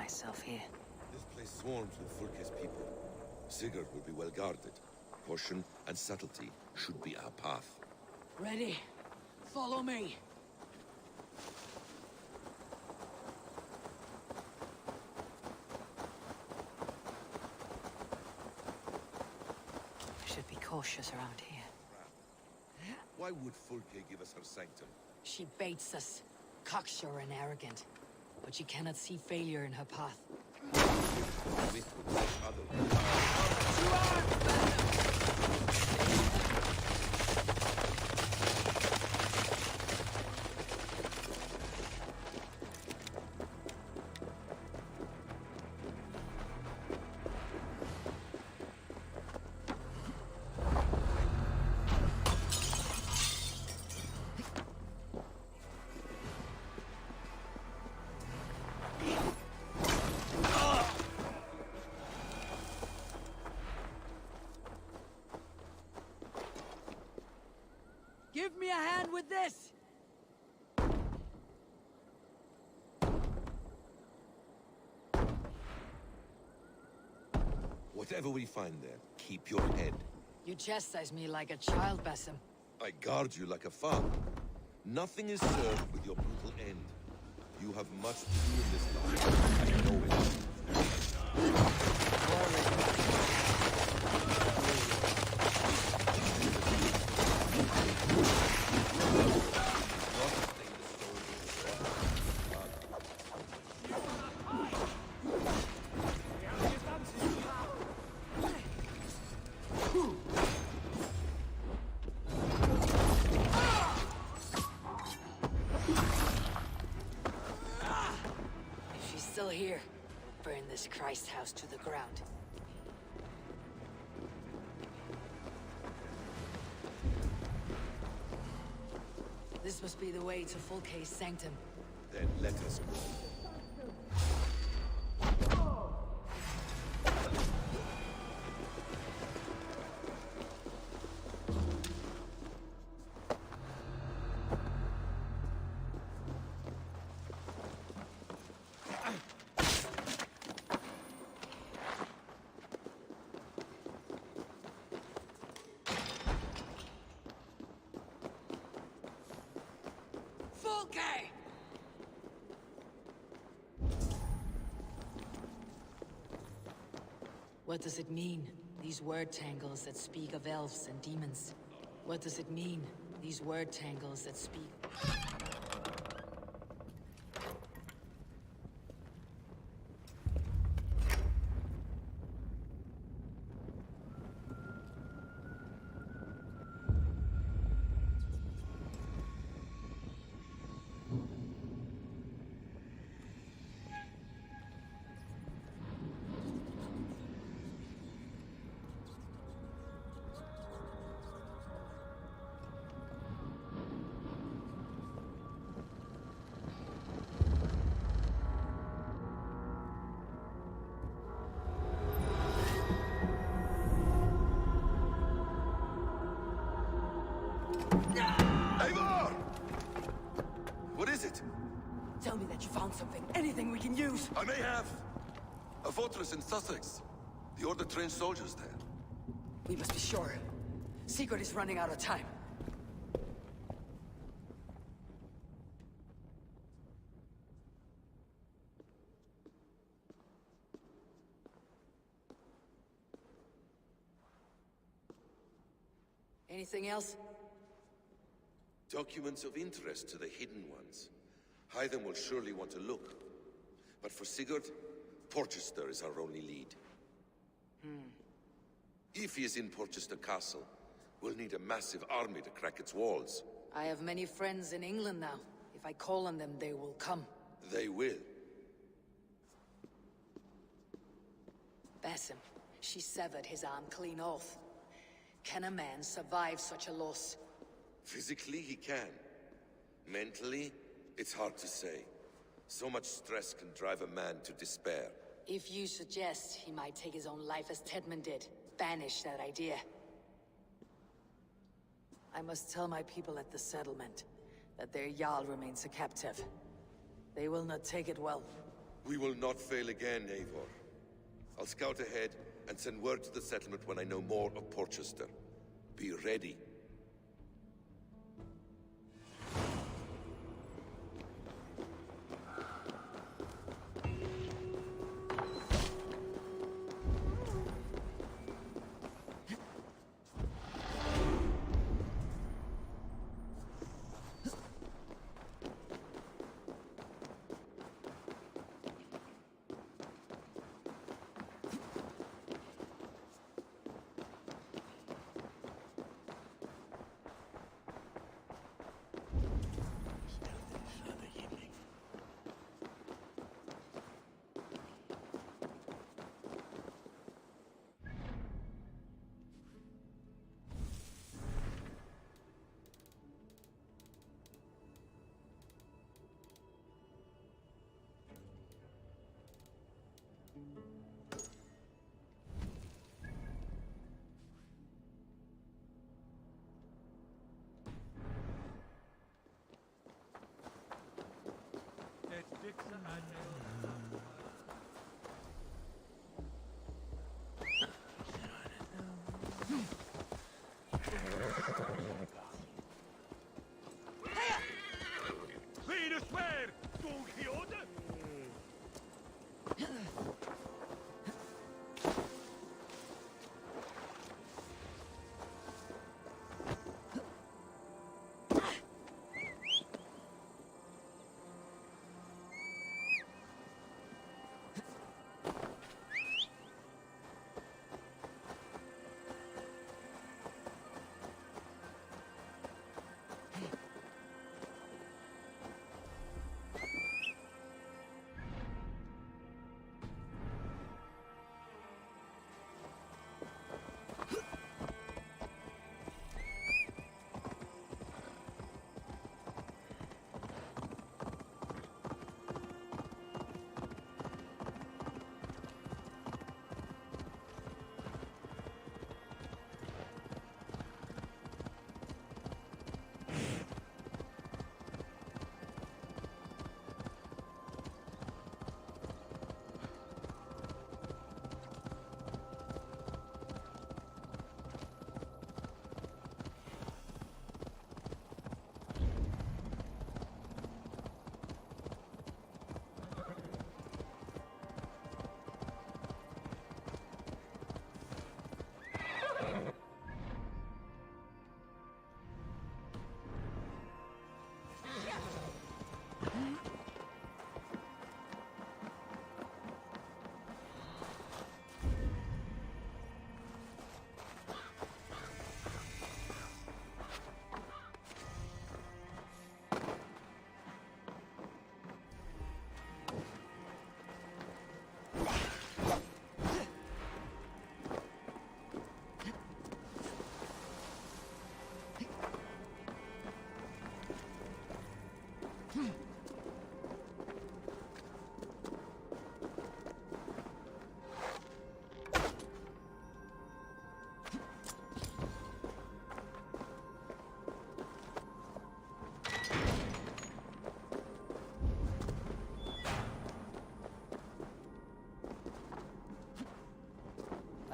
myself here. This place swarms with Fulke's people. Sigurd will be well guarded. Caution and subtlety should be our path. Ready? Follow me. I should be cautious around here. Why would Fulke give us her sanctum? She baits us, cocksure and arrogant. But she cannot see failure in her path. With each other. Give me a hand with this! Whatever we find there, keep your head. You chastise me like a child, Basim. I guard you like a father. Nothing is served with your brutal end. You have much to do in this life. I know it. Still here. Burn this Christ house to the ground. This must be the way to Fulke's sanctum. Then let us go. Fulke! What does it mean, these word tangles that speak of elves and demons? What does it mean, these word tangles that speak... What is it? Tell me that you found something, anything we can use! I may have. A fortress in Sussex. The Order trained soldiers there. We must be sure. Sigurd is running out of time. Anything else? Documents of interest to the Hidden Ones. Hyden will surely want to look. But for Sigurd, Porchester is our only lead. If he is in Porchester Castle, we'll need a massive army to crack its walls. I have many friends in England now. If I call on them, they will come. They will. Basim, she severed his arm clean off. Can a man survive such a loss? Physically, he can. Mentally, it's hard to say. So much stress can drive a man to despair. If you suggest he might take his own life as Tedman did, banish that idea. I must tell my people at the settlement that their Jarl remains a captive. They will not take it well. We will not fail again, Eivor. I'll scout ahead and send word to the settlement when I know more of Porchester. Be ready.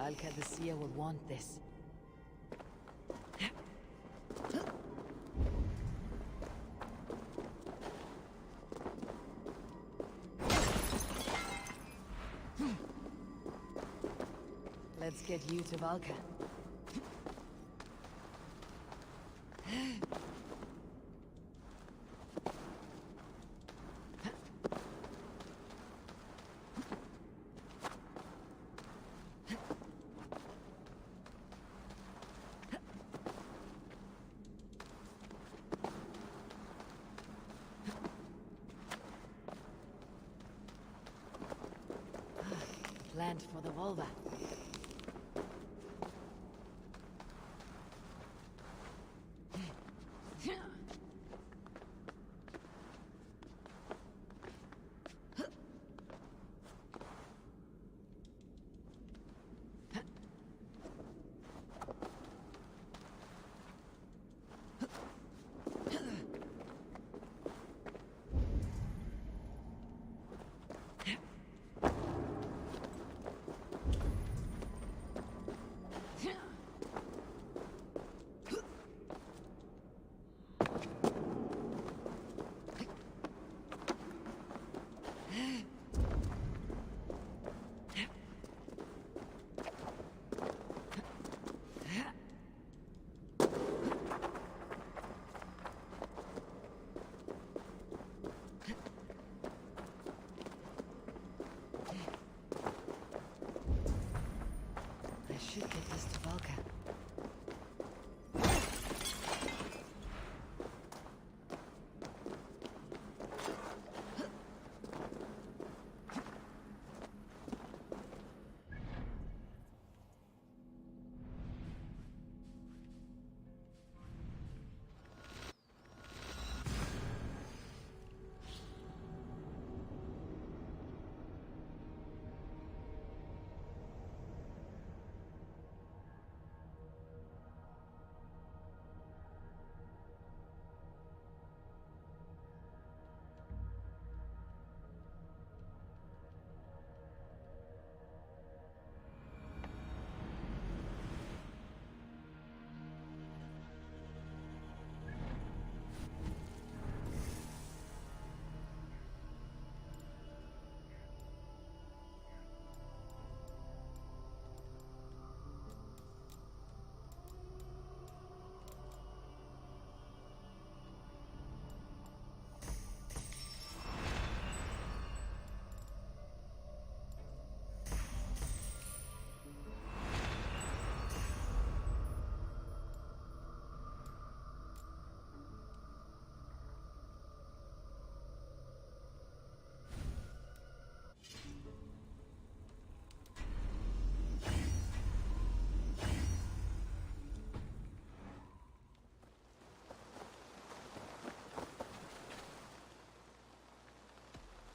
Valka the seer will want this. Let's get you to Valka. Plant for the vulva. take us to Volca?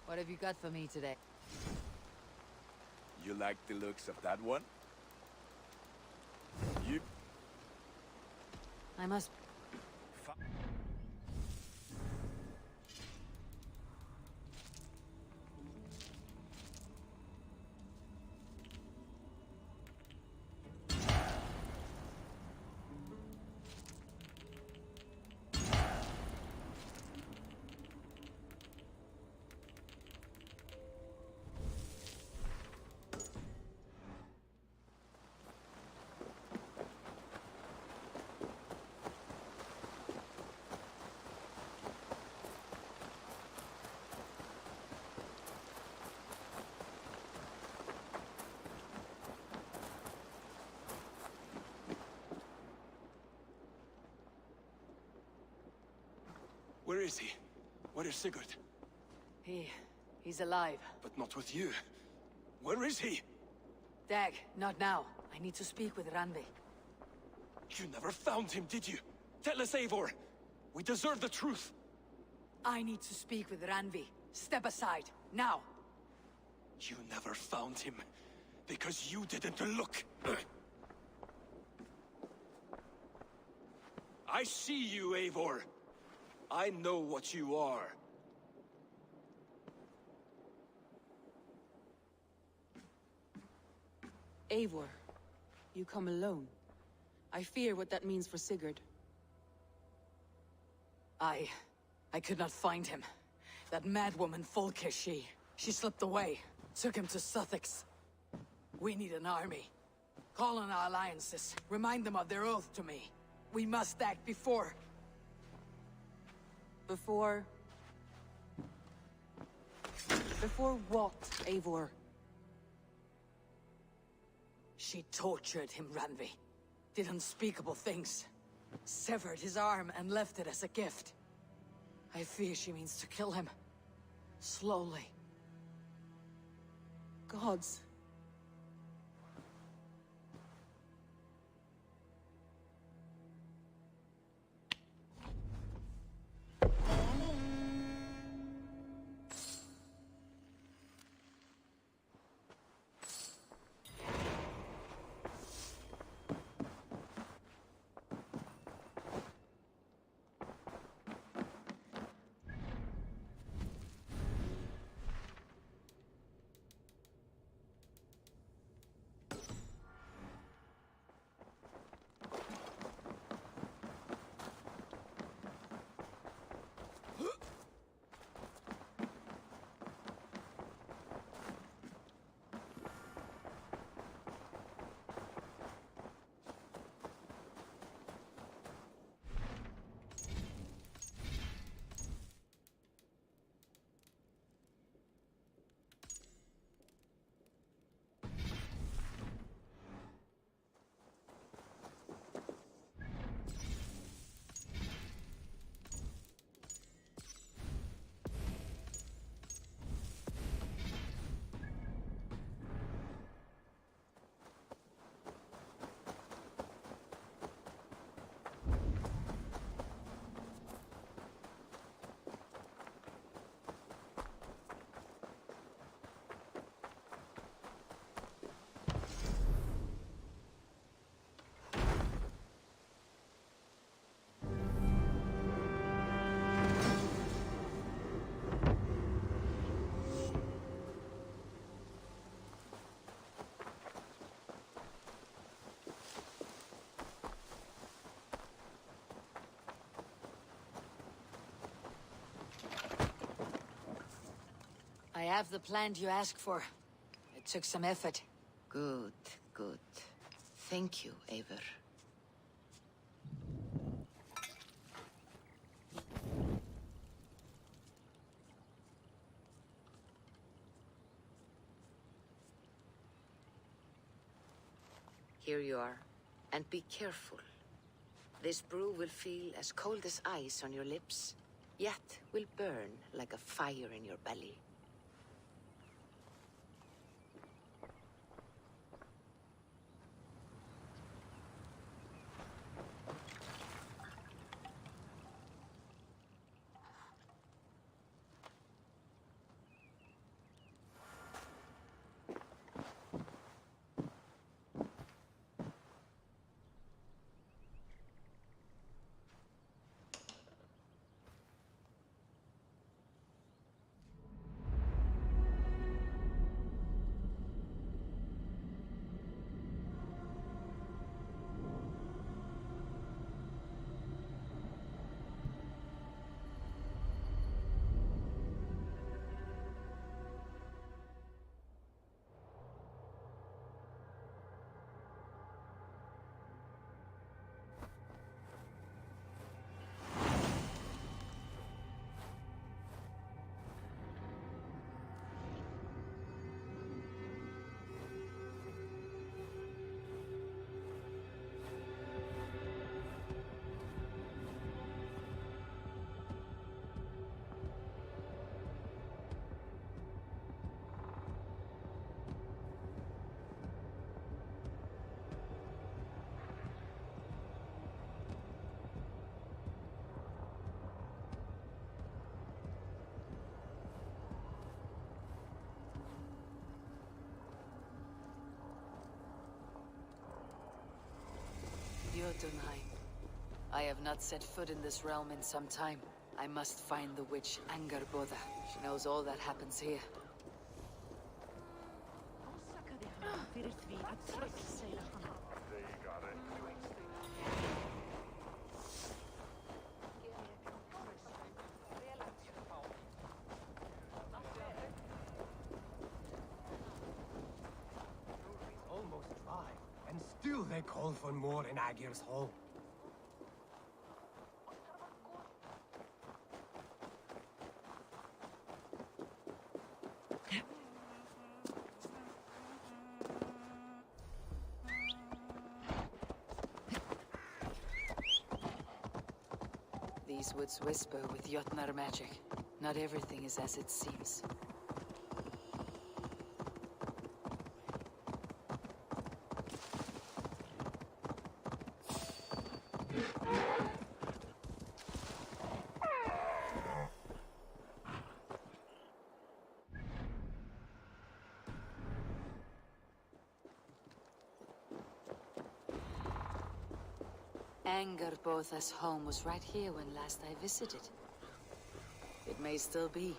What have you got for me today? You like the looks of that one? You... I must... Where is he? Where is Sigurd? He's alive. But not with you. Where is he? Dag, not now. I need to speak with Randvi. You never found him, did you? Tell us, Eivor. We deserve the truth. I need to speak with Randvi. Step aside, now. You never found him, because you didn't look. I see you, Eivor. I know what you are. Eivor, you come alone. I fear what that means for Sigurd. I could not find him. That madwoman Folke, she slipped away. Took him to Sussex. We need an army. Call on our alliances. Remind them of their oath to me. We must act before... Before what, Eivor? She tortured him, Randvi. Did unspeakable things. Severed his arm and left it as a gift. I fear she means to kill him. Slowly. Gods. have the plant you asked for. It took some effort. Good, good. Thank you, Eivor. Here you are. And be careful. This brew will feel as cold as ice on your lips, yet will burn like a fire in your belly. Jotunheim. I have not set foot in this realm in some time. I must find the witch Angerboda. She knows all that happens here. Almost dry, and still they call for more in Agir's Hall. These woods whisper with Jotnar magic. Not everything is as it seems. Angerbotha's home was right here when last I visited. It may still be.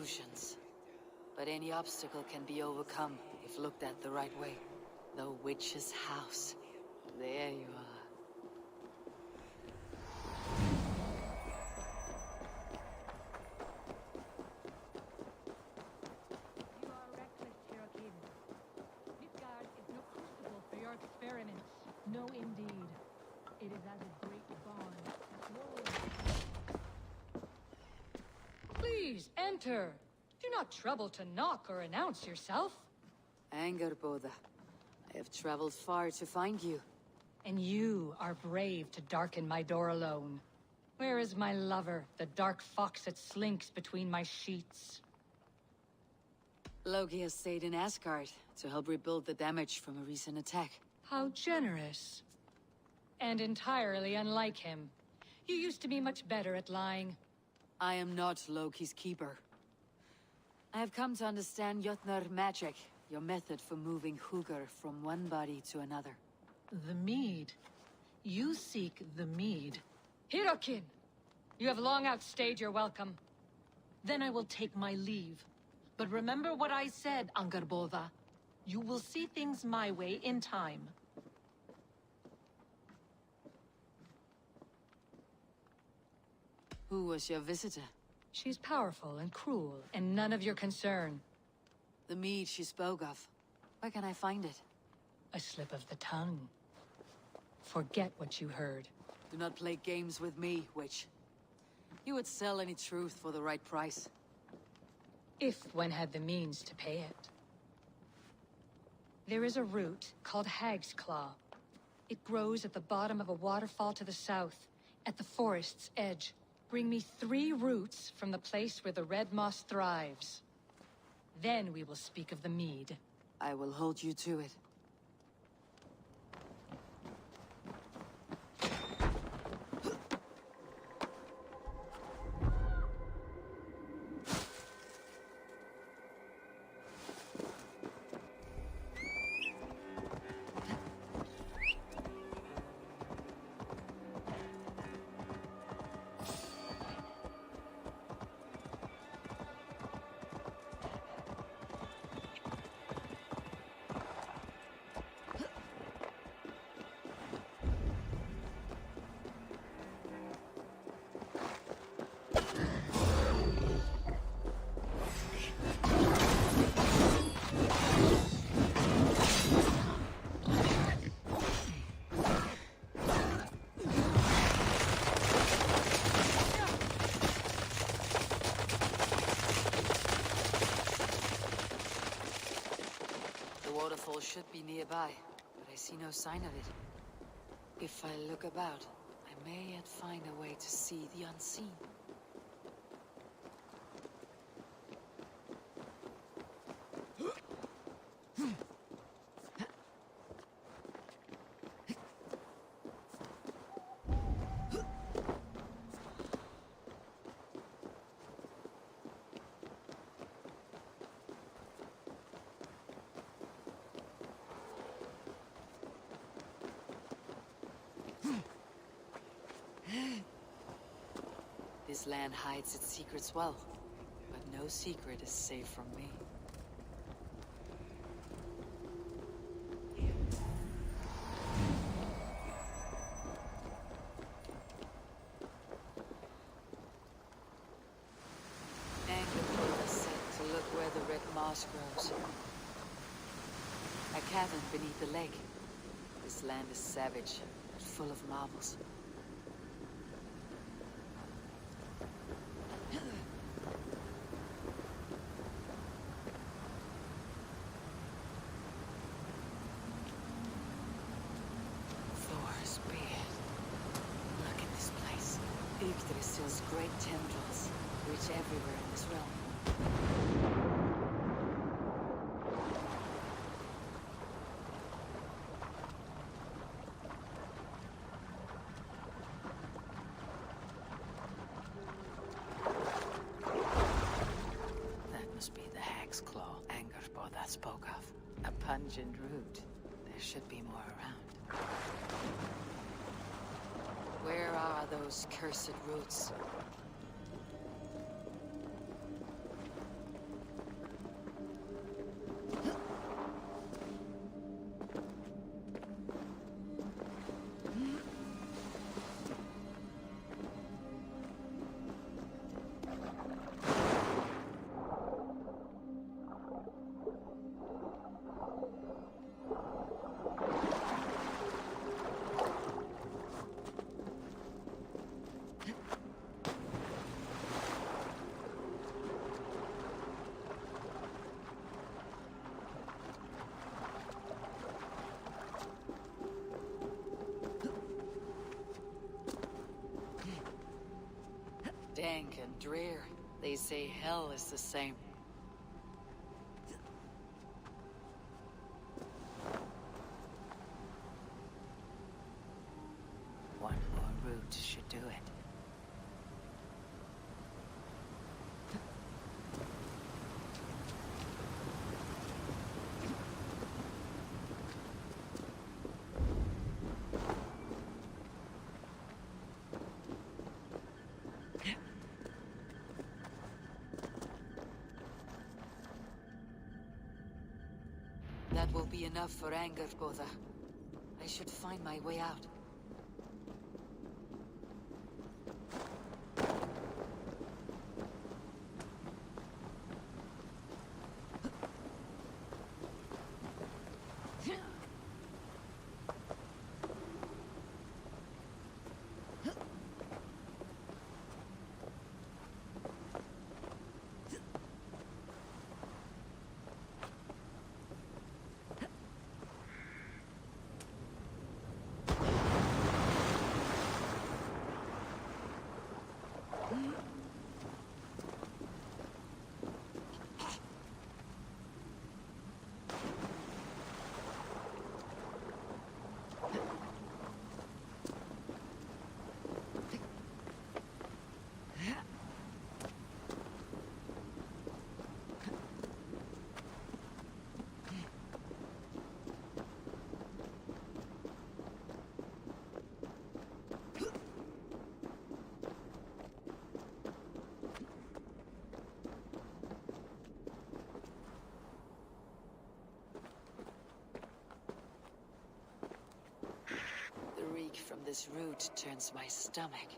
solutions. But any obstacle can be overcome if looked at the right way. The witch's house. There you are. You are reckless, Cherokee. Midgard is no crucible for your experiments. No, indeed. It is as a great barn. Please, enter. Do not trouble to knock or announce yourself. Angerboda. I have traveled far to find you. And you are brave to darken my door alone. Where is my lover, the dark fox that slinks between my sheets? Loki has stayed in Asgard to help rebuild the damage from a recent attack. How generous. And entirely unlike him. You used to be much better at lying. I am not Loki's keeper. I have come to understand Jotnar magic, your method for moving Hugr from one body to another. The mead. You seek the mead. Hirokin! You have long outstayed your welcome. Then I will take my leave. But remember what I said, Angerboda. You will see things my way in time. Who was your visitor? She's powerful and cruel, and none of your concern. The mead she spoke of. Where can I find it? A slip of the tongue. Forget what you heard. Do not play games with me, witch. You would sell any truth for the right price. If one had the means to pay it. There is a root called Hag's Claw. It grows at the bottom of a waterfall to the south, at the forest's edge. Bring me 3 roots from the place where the red moss thrives. Then we will speak of the mead. I will hold you to it. The waterfall should be nearby, but I see no sign of it. If I look about, I may yet find a way to see the unseen. This land hides its secrets well, but no secret is safe from me. Angerboda said to look where the red moss grows. A cavern beneath the lake. This land is savage, but full of marvels. Thor's beard. Look at this place. Yggdrasil's great tendrils reach everywhere in this realm. That must be the Hag's Claw Angerboda spoke of. A pungent root. There should be more around. Where are those cursed roots? dank and drear. They say hell is the same. One more route should do it. That will be enough for anger, Goda. I should find my way out. From this root turns my stomach.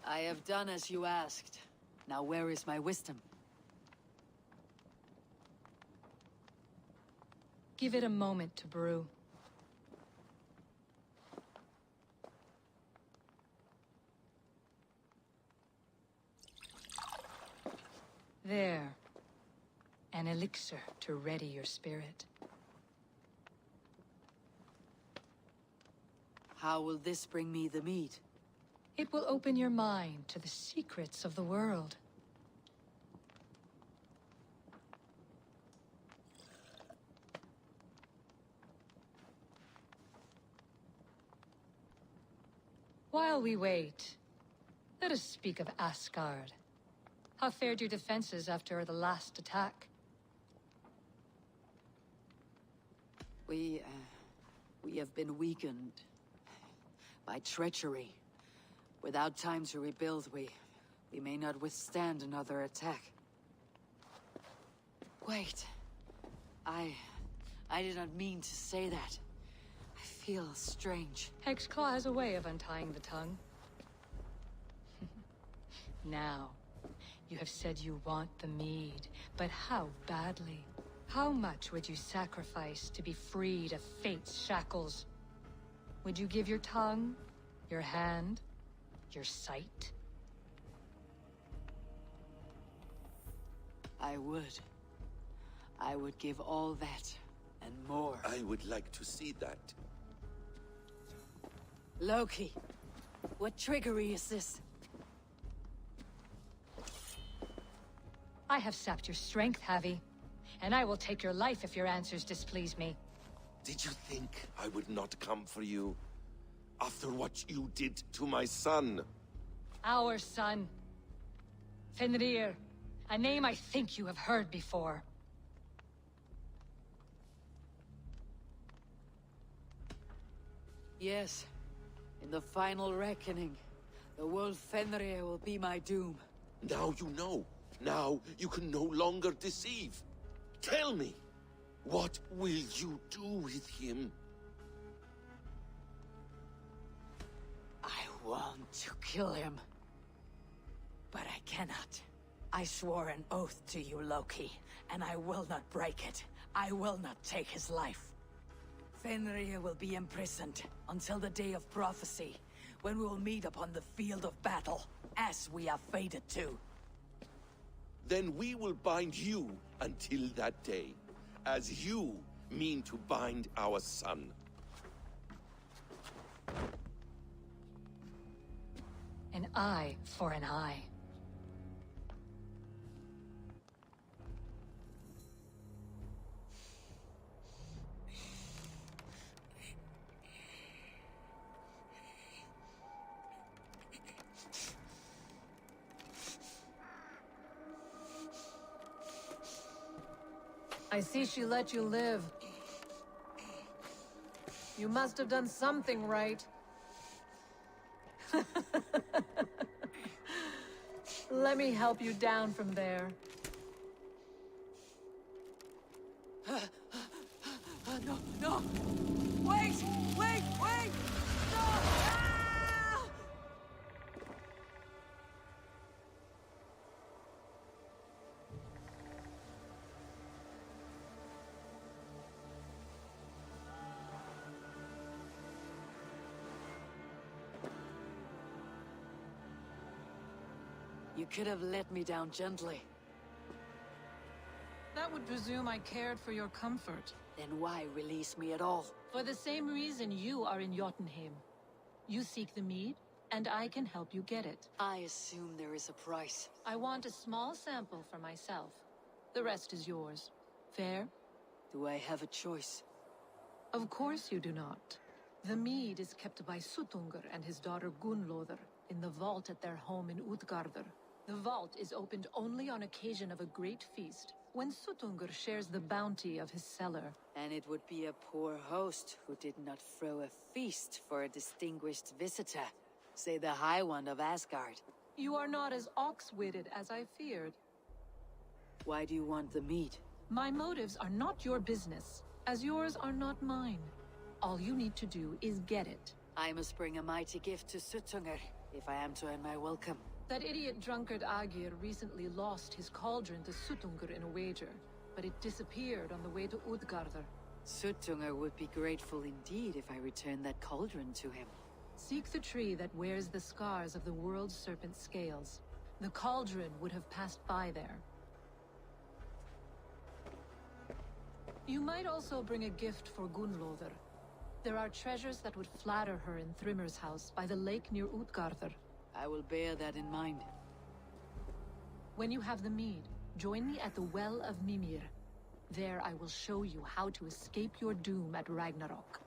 I have done as you asked. Now where is my wisdom? Give it a moment to brew. There. An elixir to ready your spirit. How will this bring me the mead? It will open your mind to the secrets of the world. While we wait, let us speak of Asgard. How fared your defenses after the last attack? We have been weakened by treachery. Without time to rebuild, we may not withstand another attack. Wait. I did not mean to say that. I feel strange. Hexclaw has a way of untying the tongue. Now, you have said you want the mead, but how badly? How much would you sacrifice to be freed of fate's shackles? Would you give your tongue, your hand, your sight? I would. I would give all that, and more. I would like to see that. Loki, what trickery is this? I have sapped your strength, Havi. And I will take your life if your answers displease me. Did you think I would not come for you? After what you did to my son? Our son. Fenrir. A name I think you have heard before. Yes. In the final reckoning, the wolf Fenrir will be my doom. Now you know. Now you can no longer deceive. Tell me, what will you do with him? I want to kill him. But I cannot. I swore an oath to you, Loki, and I will not break it. I will not take his life. Fenrir will be imprisoned until the day of prophecy, when we will meet upon the field of battle, as we are fated to. Then we will bind you until that day, as you mean to bind our son. An eye for an eye. I see she let you live. You must have done something right. Let me help you down from there. No, no! Wait! Wait! Wait! No! Ah! You could have let me down gently. That would presume I cared for your comfort. Then why release me at all? For the same reason you are in Jotunheim. You seek the mead, and I can help you get it. I assume there is a price. I want a small sample for myself. The rest is yours. Fair? Do I have a choice? Of course you do not. The mead is kept by Suttungr and his daughter Gunnlodr in the vault at their home in Utgardr. The vault is opened only on occasion of a great feast, when Suttungr shares the bounty of his cellar. And it would be a poor host who did not throw a feast for a distinguished visitor. Say the High One of Asgard. You are not as ox-witted as I feared. Why do you want the meat? My motives are not your business, as yours are not mine. All you need to do is get it. I must bring a mighty gift to Suttungr, if I am to earn my welcome. That idiot drunkard Agir recently lost his cauldron to Suttungr in a wager, but it disappeared on the way to Utgardr. Suttungr would be grateful indeed if I returned that cauldron to him. Seek the tree that wears the scars of the world's serpent scales. The cauldron would have passed by there. You might also bring a gift for Gunlother. There are treasures that would flatter her in Thrimmer's house by the lake near Utgarder. I will bear that in mind. When you have the mead, join me at the Well of Mimir. There I will show you how to escape your doom at Ragnarok.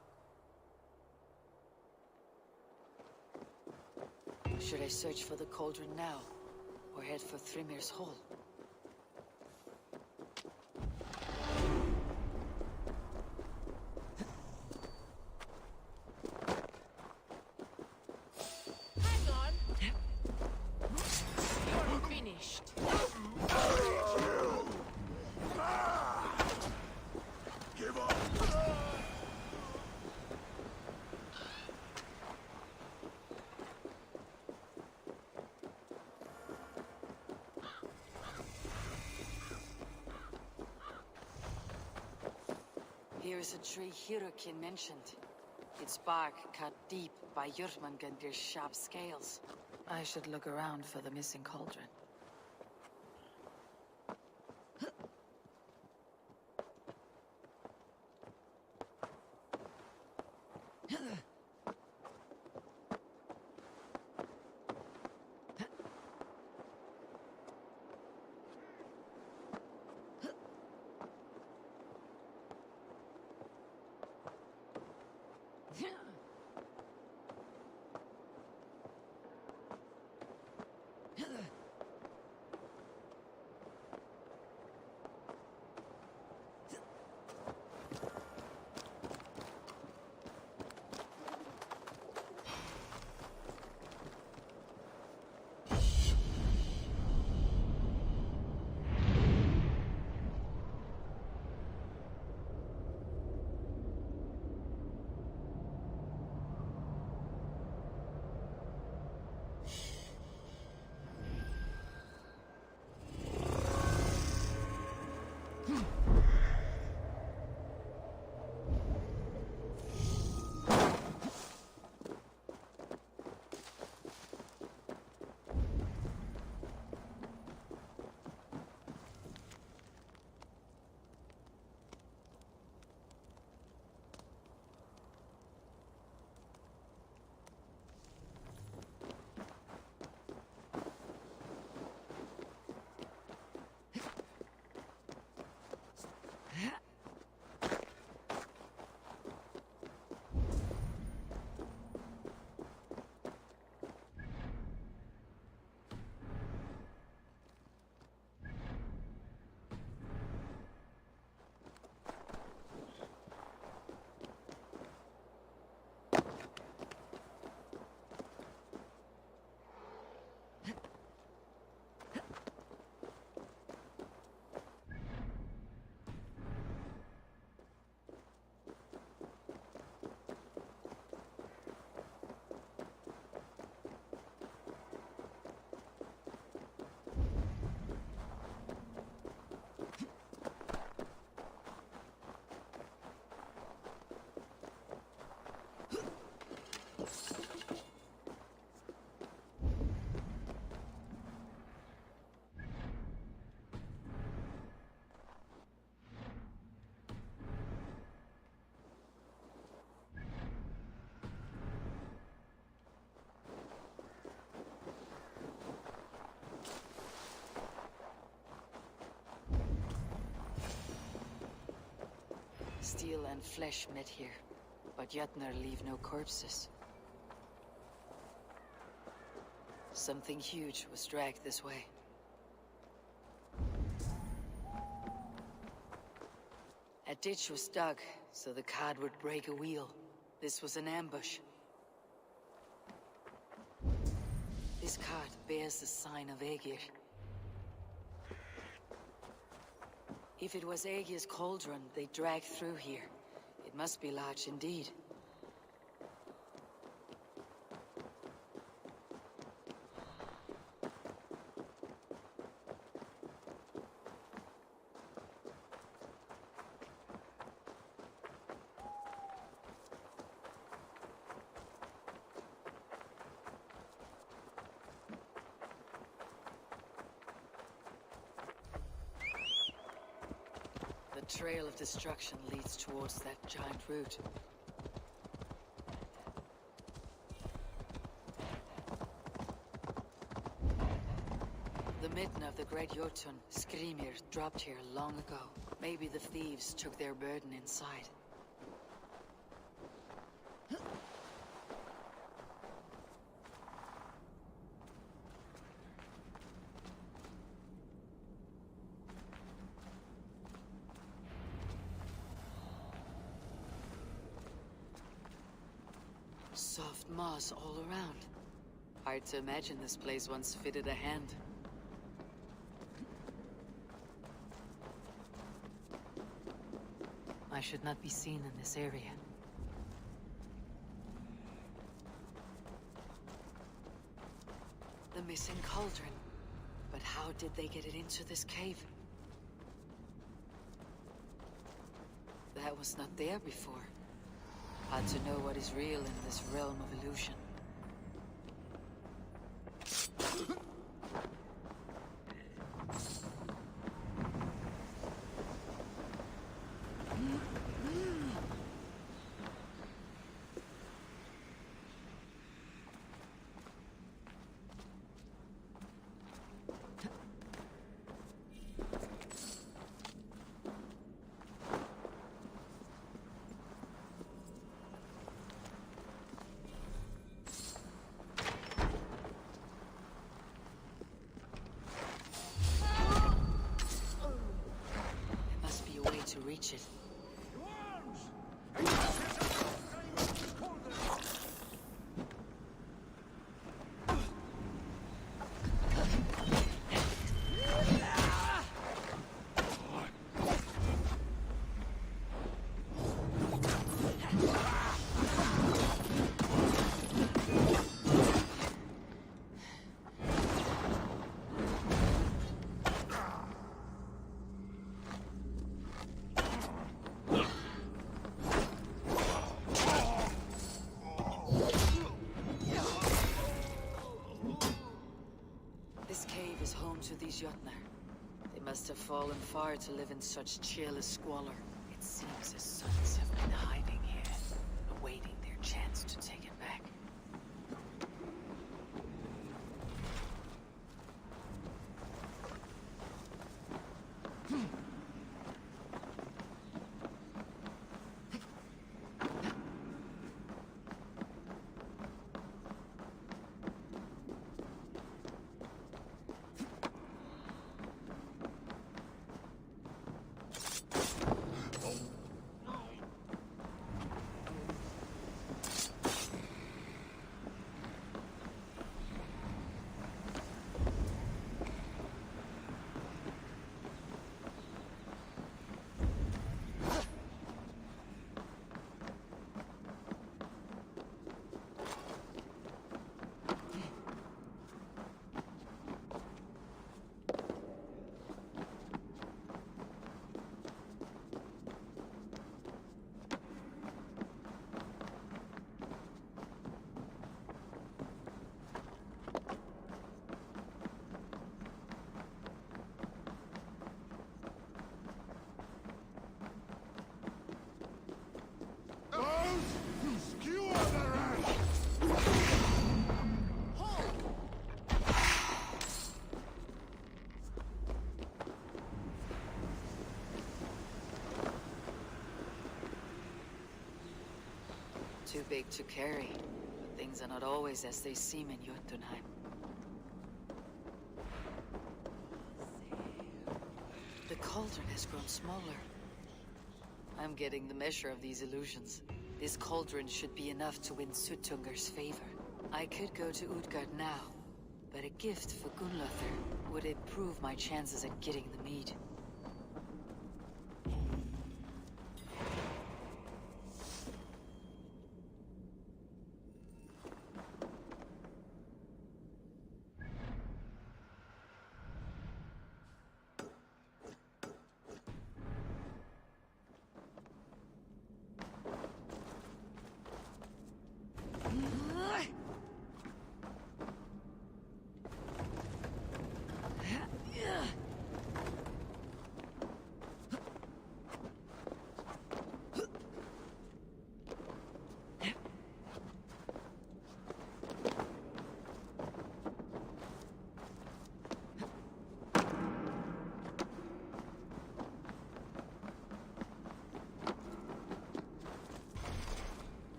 Should I search for the cauldron now, or head for Thrimir's Hall? Hang on! You're finished. Give up! Here is a tree Hirokin mentioned. Its bark cut deep by Jörmungandr's sharp scales. I should look around for the missing cauldron. Steel and flesh met here, but Jötnar leave no corpses. Something huge was dragged this way. A ditch was dug, so the cart would break a wheel. This was an ambush. This cart bears the sign of Aegir. If it was Aegir's cauldron they dragged through here, it must be large indeed. The trail of destruction leads towards that giant root. The midden of the Great Jotun, Skrimir, dropped here long ago. Maybe the thieves took their burden inside. Soft moss all around. Hard to imagine this place once fitted a hand. I should not be seen in this area. The missing cauldron. But how did they get it into this cave? That was not there before. Hard to know what is real in this realm of illusion. To reach it. To these Jotnar. They must have fallen far to live in such cheerless squalor. It seems his sons have been hiding here, awaiting their chance to take it back. Too big to carry, but things are not always as they seem in Jotunheim. The cauldron has grown smaller. I'm getting the measure of these illusions. This cauldron should be enough to win Sutungar's favor. I could go to Utgard now, but a gift for Gunnlauthr would improve my chances at getting the mead.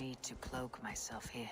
need to cloak myself here.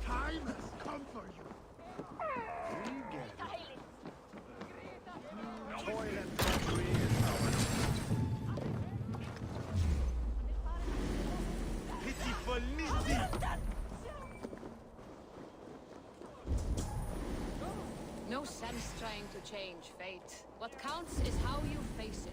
Time has come for you. We get it. Toil and drudgery is our pitiful Lizzie. No sense trying to change fate. What counts is how you face it.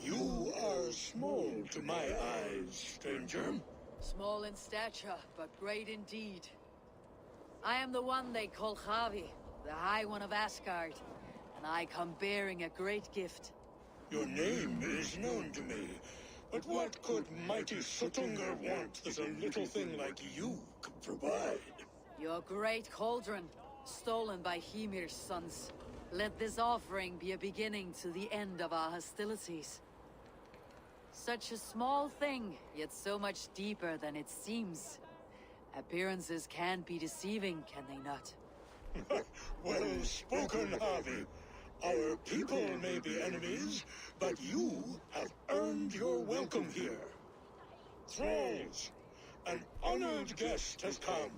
You are small to my eyes, stranger. Small in stature, but great indeed. I am the one they call Javi, the High One of Asgard, and I come bearing a great gift. Your name is known to me, but what could mighty Sutungar want that a little thing like you could provide? Your great cauldron, stolen by Hymir's sons. Let this offering be a beginning to the end of our hostilities. Such a small thing, yet so much deeper than it seems. Appearances can be deceiving, can they not? Well spoken, Harvey. Our people may be enemies, but you have earned your welcome here. Thralls, an honored guest has come.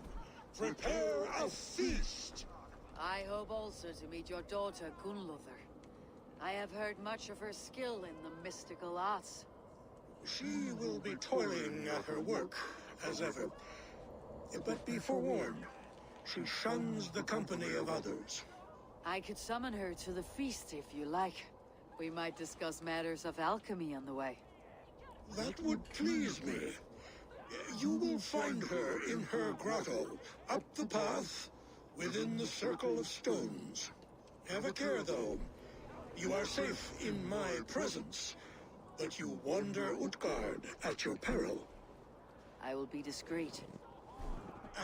Prepare a feast. I hope also to meet your daughter, Gunnlothr. I have heard much of her skill in the mystical arts. She will be toiling at her work, as ever. But be forewarned, she shuns the company of others. I could summon her to the feast if you like. We might discuss matters of alchemy on the way. That would please me. You will find her in her grotto, up the path, within the circle of stones. Have a care, though. You are safe in my presence, but you wander Utgard at your peril. I will be discreet.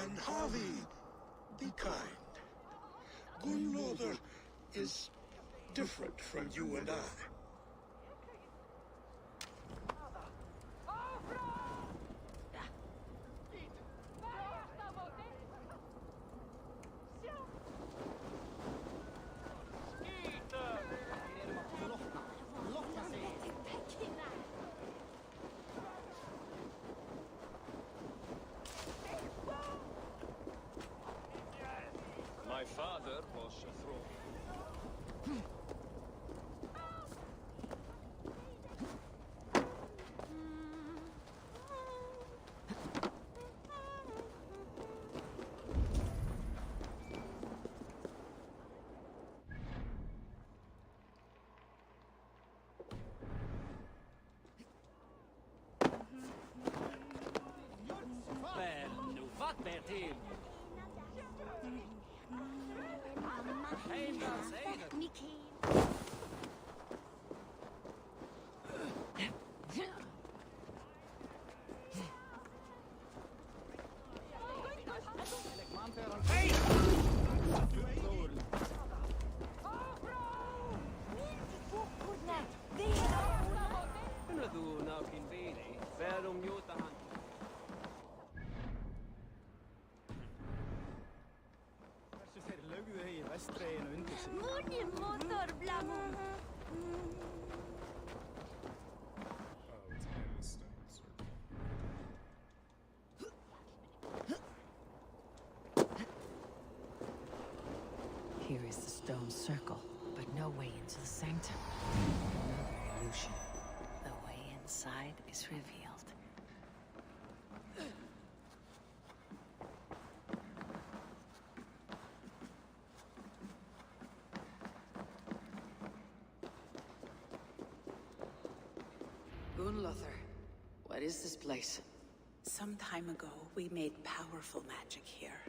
And Harvey, be kind. Gunnlothr is different from you and I. My father was a thrall. Väl, nu fatt er till! Hej, vad säger du? motor, Blamu. Oh, it's in the stone circle. Here is the stone circle, but no way into the sanctum. Another illusion. The way inside is revealed. Gunlothar, what is this place? Some time ago, we made powerful magic here.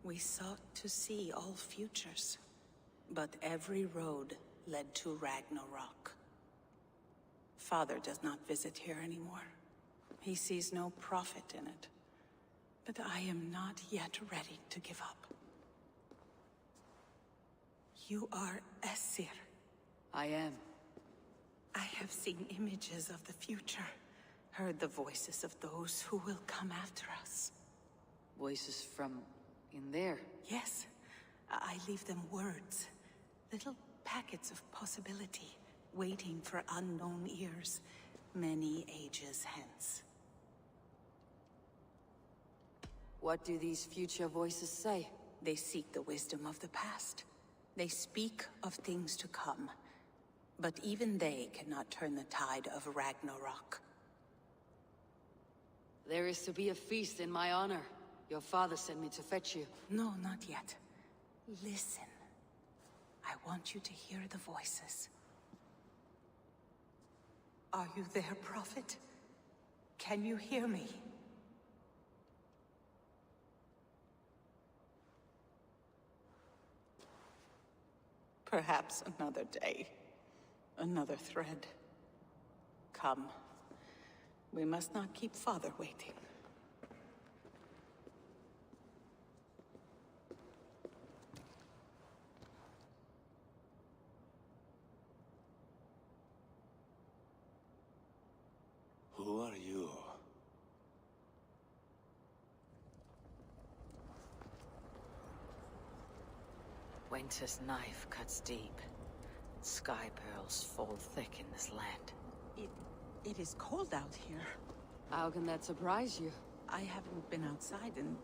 We sought to see all futures. But every road led to Ragnarok. Father does not visit here anymore. He sees no profit in it. But I am not yet ready to give up. You are Esir. I am. I have seen images of the future, heard the voices of those who will come after us. Voices from in there. Yes, I leave them words, little packets of possibility, waiting for unknown ears, many ages hence. What do these future voices say? They seek the wisdom of the past. They speak of things to come. But even they cannot turn the tide of Ragnarok. There is to be a feast in my honor. Your father sent me to fetch you. No, not yet. Listen. I want you to hear the voices. Are you there, Prophet? Can you hear me? Perhaps another day. Another thread. Come. We must not keep Father waiting. Who are you? Winter's knife cuts deep. Sky pearls fall thick in this land. It is cold out here. How can that surprise you? I haven't been outside in...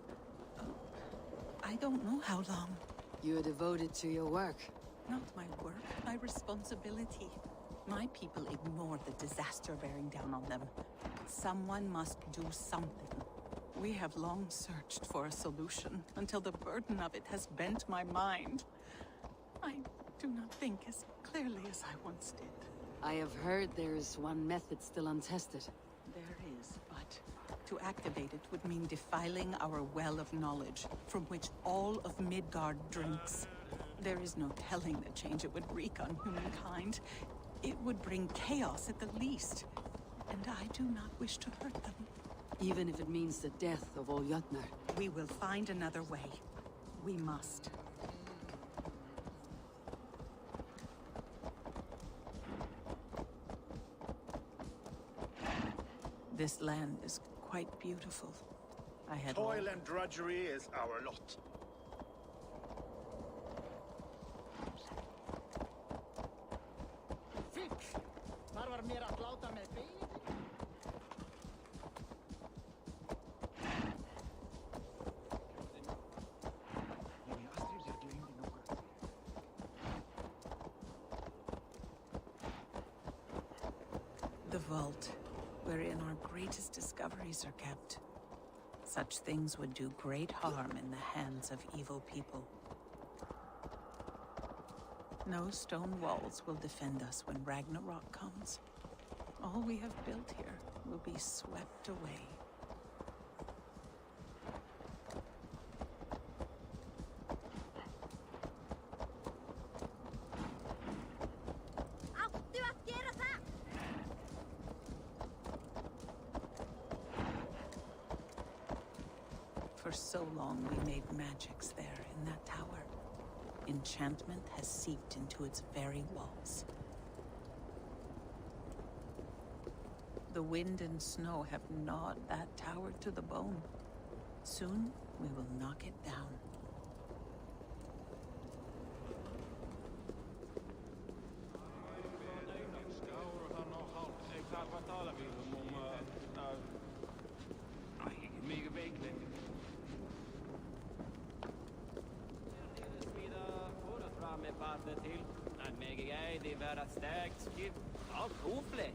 I don't know how long. You are devoted to your work. Not my work, my responsibility. My people ignore the disaster bearing down on them. Someone must do something. We have long searched for a solution, until the burden of it has bent my mind. I do not think as clearly as I once did. I have heard there is one method still untested. There is, but to activate it would mean defiling our well of knowledge, from which all of Midgard drinks. There is no telling the change it would wreak on humankind. It would bring chaos at the least, and I do not wish to hurt them. Even if it means the death of all Jotnar. We will find another way. We must. This land is quite beautiful. I had Toil and drudgery is our lot. Fix! Þarf mér að láta með beini? The vault, wherein our greatest discoveries are kept. Such things would do great harm in the hands of evil people. No stone walls will defend us when Ragnarok comes. All we have built here will be swept away. Áttu að gera það? For so long we made magics there in that tower. Enchantment has seeped into its very walls. The wind and snow have gnawed that tower to the bone. Soon, we will knock it down. det til. En meg jeg, det var et sterkt skip. Ja, kofle.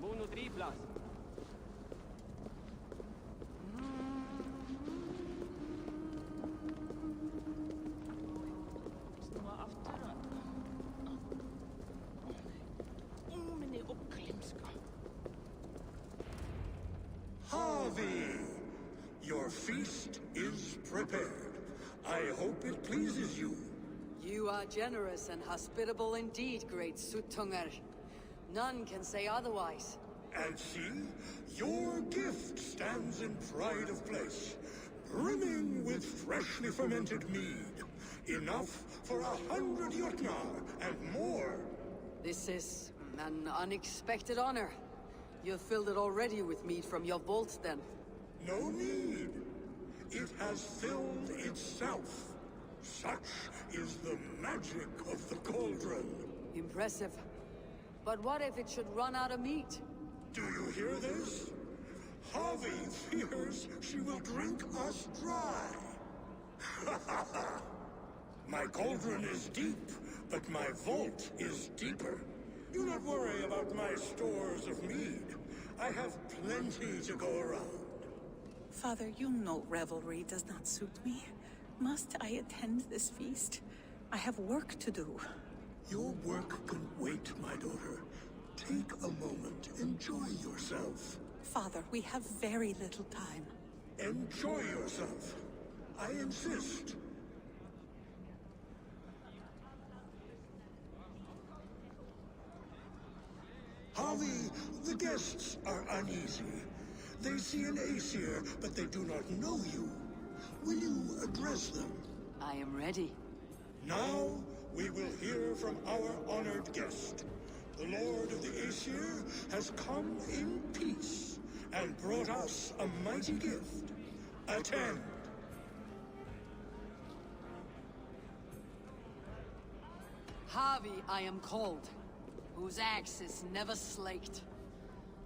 Monotriplass. Harvey! Your feast is prepared. I hope it pleases you. You are generous and hospitable indeed, great Sutungar. None can say otherwise. And see, your gift stands in pride of place, brimming with freshly fermented mead. Enough for 100 Jotnar and more. This is an unexpected honor. You've filled it already with mead from your vault, then. No need. It has filled itself. Such is the magic of the cauldron. Impressive. But what if it should run out of meat? Do you hear this? Harvey fears she will drink us dry. My cauldron is deep, but my vault is deeper. Do not worry about my stores of mead. I have plenty to go around. Father, you know revelry does not suit me. Must I attend this feast? I have work to do. Your work can wait, my daughter. Take a moment. Enjoy yourself. Father, we have very little time. Enjoy yourself. I insist. Harvey, the guests are uneasy. They see an Aesir, but they do not know you. Will you address them? I am ready. Now, we will hear from our honored guest. The Lord of the Aesir has come in peace and brought us a mighty gift. Attend. Harvey I am called, whose axe is never slaked.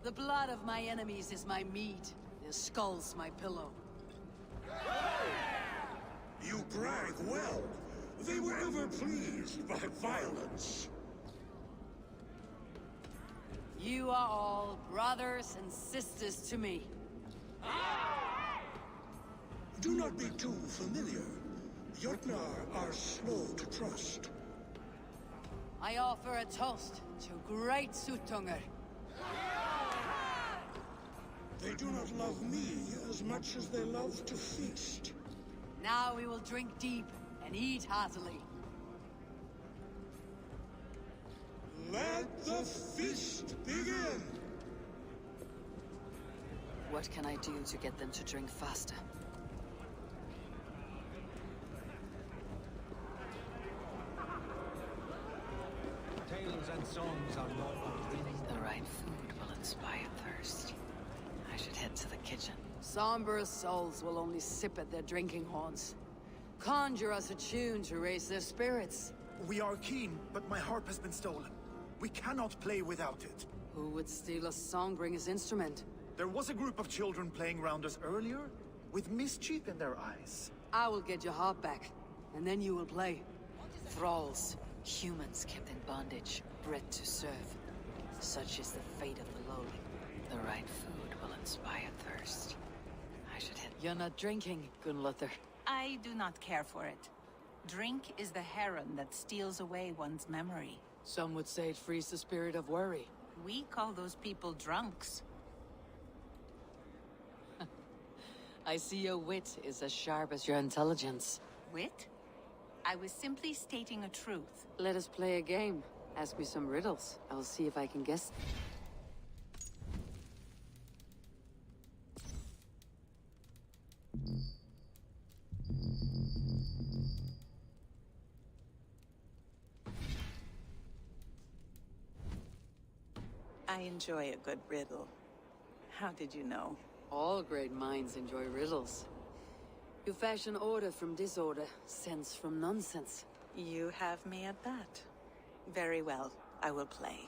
The blood of my enemies is my meat, their skulls my pillow. You brag well. They were ever pleased by violence. You are all brothers and sisters to me. Do not be too familiar. Jotnar are slow to trust. I offer a toast to great Sutungar. They do not love me as much as they love to feast. Now we will drink deep and eat heartily. Let the feast begin! What can I do to get them to drink faster? Tales and songs are not The right food will inspire thirst. I should head to the kitchen. Somber souls will only sip at their drinking horns. Conjure us a tune to raise their spirits. We are keen, but my harp has been stolen. We cannot play without it. Who would steal a songbringer's instrument? There was a group of children playing around us earlier, with mischief in their eyes. I will get your harp back, and then you will play. Thralls, humans kept in bondage, bred to serve. Such is the fate of the lowly. The right food will inspire thirst. I should hit. You're not drinking, Gunlother. I do not care for it. Drink is the heron that steals away one's memory. Some would say it frees the spirit of worry. We call those people drunks. I see your wit is as sharp as your intelligence. Wit? I was simply stating a truth. Let us play a game. Ask me some riddles. I will see if I can guess. I enjoy a good riddle. How did you know? All great minds enjoy riddles. You fashion order from disorder, sense from nonsense. You have me at that. Very well, I will play.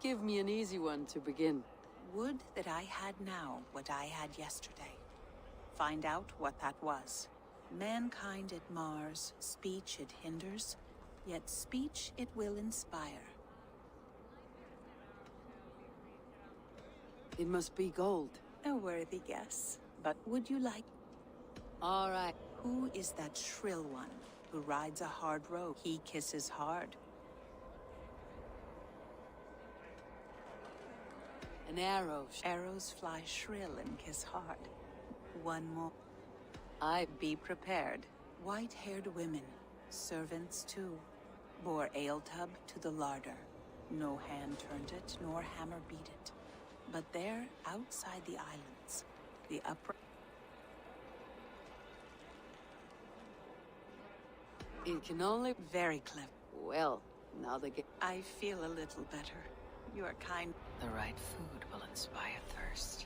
Give me an easy one to begin. Would that I had now what I had yesterday. Find out what that was. Mankind it mars, speech it hinders, yet speech it will inspire. It must be gold. A worthy guess. But would you like... All right. Who is that shrill one who rides a hard road? He kisses hard. An arrow. Arrows fly shrill and kiss hard. One more. I be prepared. White-haired women, servants too, bore ale tub to the larder. No hand turned it, nor hammer beat it. But there, outside the islands, the upper... It can only... Very clever. Well, now they get... I feel a little better. You are kind. The right food will inspire thirst.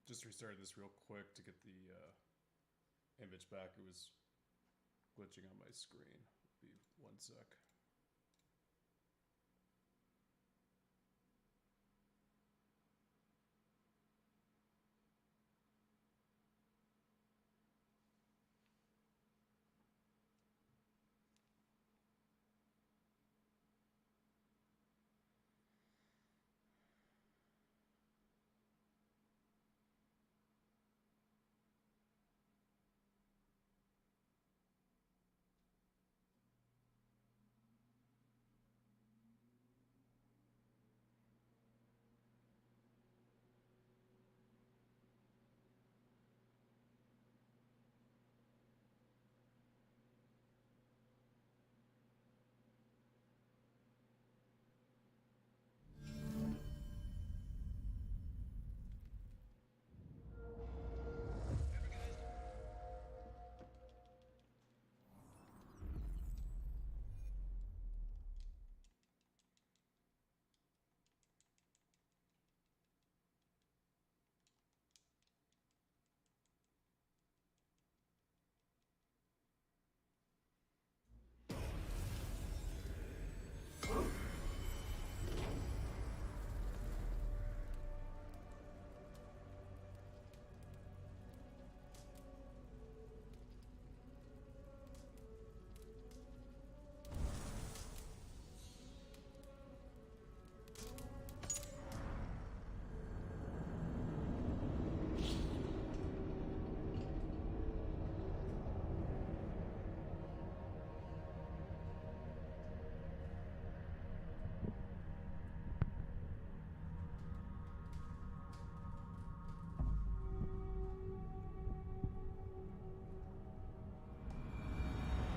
Just restarted this real quick to get the image back. It was glitching on my screen. Be 1 sec.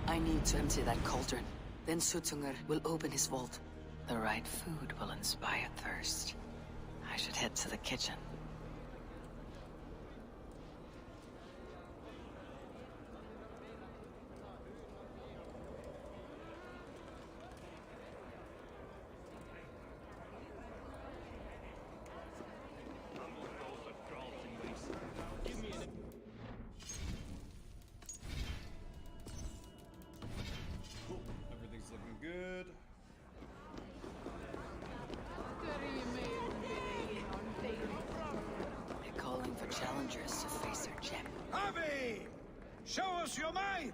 I need to empty that cauldron. Then Sutunger will open his vault. The right food will inspire thirst. I should head to the kitchen. Everything's looking good. They're calling for challengers to face their champion. Harvey! Show us your might!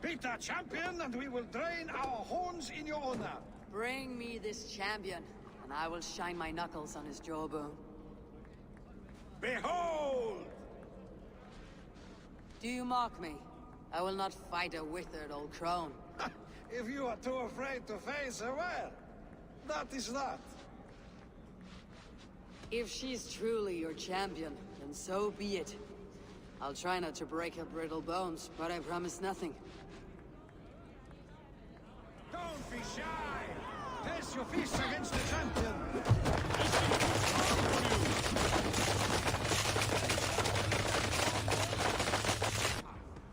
Beat our champion and we will drain our horns in your honor. Bring me this champion, and I will shine my knuckles on his jawbone. Behold! Do you mock me? I will not fight a withered old crone. If you are too afraid to face her, well, that is that. If she's truly your champion, then so be it. I'll try not to break her brittle bones, but I promise nothing. Don't be shy! Place your fist against the champion!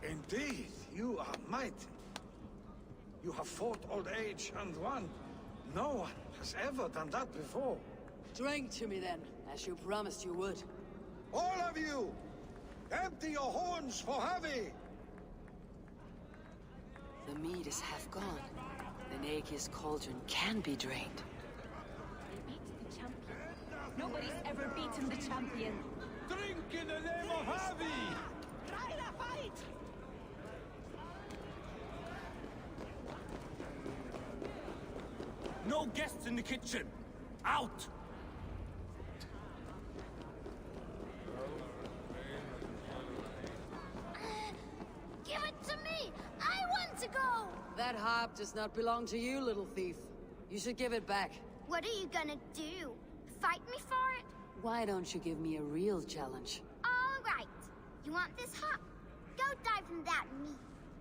Indeed, you are mighty. You have fought old age and won. No one has ever done that before. Drink to me then, as you promised you would. All of you! Empty your horns for Javi! The mead is half gone. Then Aegir's cauldron can be drained. They beat the champion. Nobody's ever beaten the champion. Drink in the name of Javi! Try the fight! No guests in the kitchen! Out! Give it to me! I want to go! That harp does not belong to you, little thief. You should give it back. What are you gonna do? Fight me for it? Why don't you give me a real challenge? All right. You want this hop? Go dive in that meat.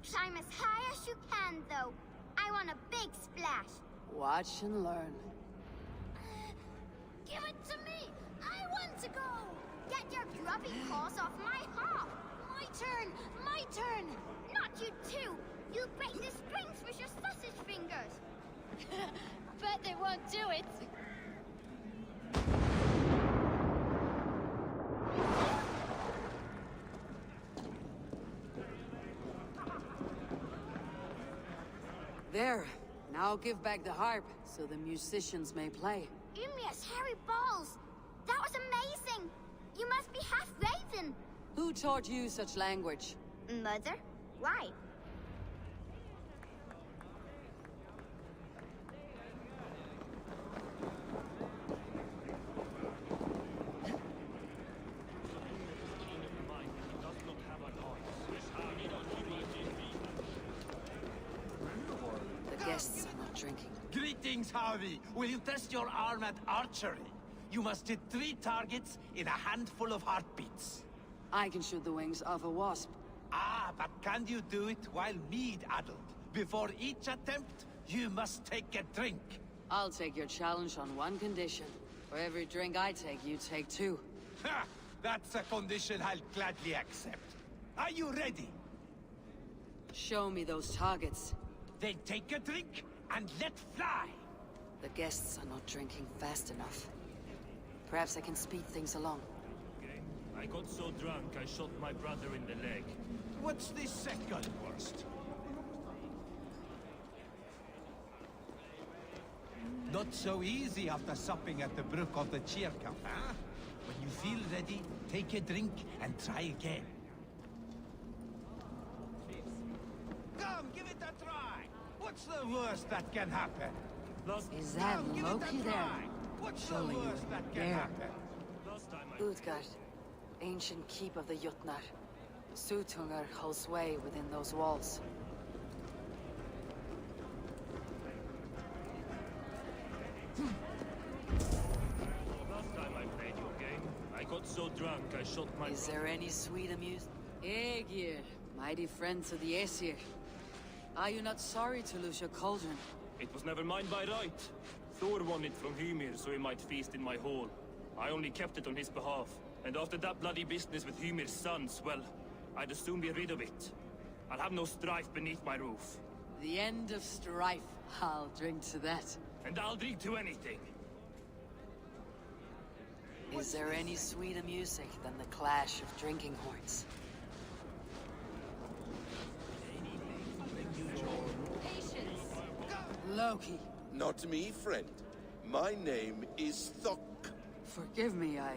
Climb as high as you can, though. I want a big splash. Watch and learn. Give it to me! I want to go! Get your grubby paws off my hop! My turn! My turn! Not you too! You break the strings with your sausage fingers! Bet they won't do it! There. Now give back the harp, so the musicians may play. Ymir's hairy balls! That was amazing! You must be half raven! Who taught you such language? Mother? Why? The guests are not drinking. Greetings, Javi. Will you test your arm at archery? You must hit 3 targets in a handful of heartbeats. I can shoot the wings of a wasp. Ah, but can you do it while mead-addled? Before each attempt, you must take a drink. I'll take your challenge on one condition. For every drink I take, you take 2. Ha! That's a condition I'll gladly accept. Are you ready? Show me those targets. Then take a drink and let fly. The guests are not drinking fast enough. Perhaps I can speed things along. I got so drunk I shot my brother in the leg. What's the second worst? Not so easy after supping at the brook of the cheer camp, huh? When you feel ready, take a drink and try again. Come, give it a try! What's the worst that can happen? Is that Come, give it Loki a there? try! What's the Surely you worst that wouldn't can dare. happen? Utgard, ancient keep of the Jotnar. Suttungr holds sway within those walls. Last time I played your game, I got so drunk I shot my Is there any sweet amusement? Aegir, mighty friend to the Aesir. Are you not sorry to lose your cauldron? It was never mine by right. Thor won it from Hymir so he might feast in my hall. I only kept it on his behalf. And after that bloody business with Hymir's sons, well, I'd as soon be rid of it. I'll have no strife beneath my roof. The end of strife. I'll drink to that. And I'll drink to anything. Is there any sweeter music than the clash of drinking horns? Loki. Not me, friend. My name is Thok. Forgive me, I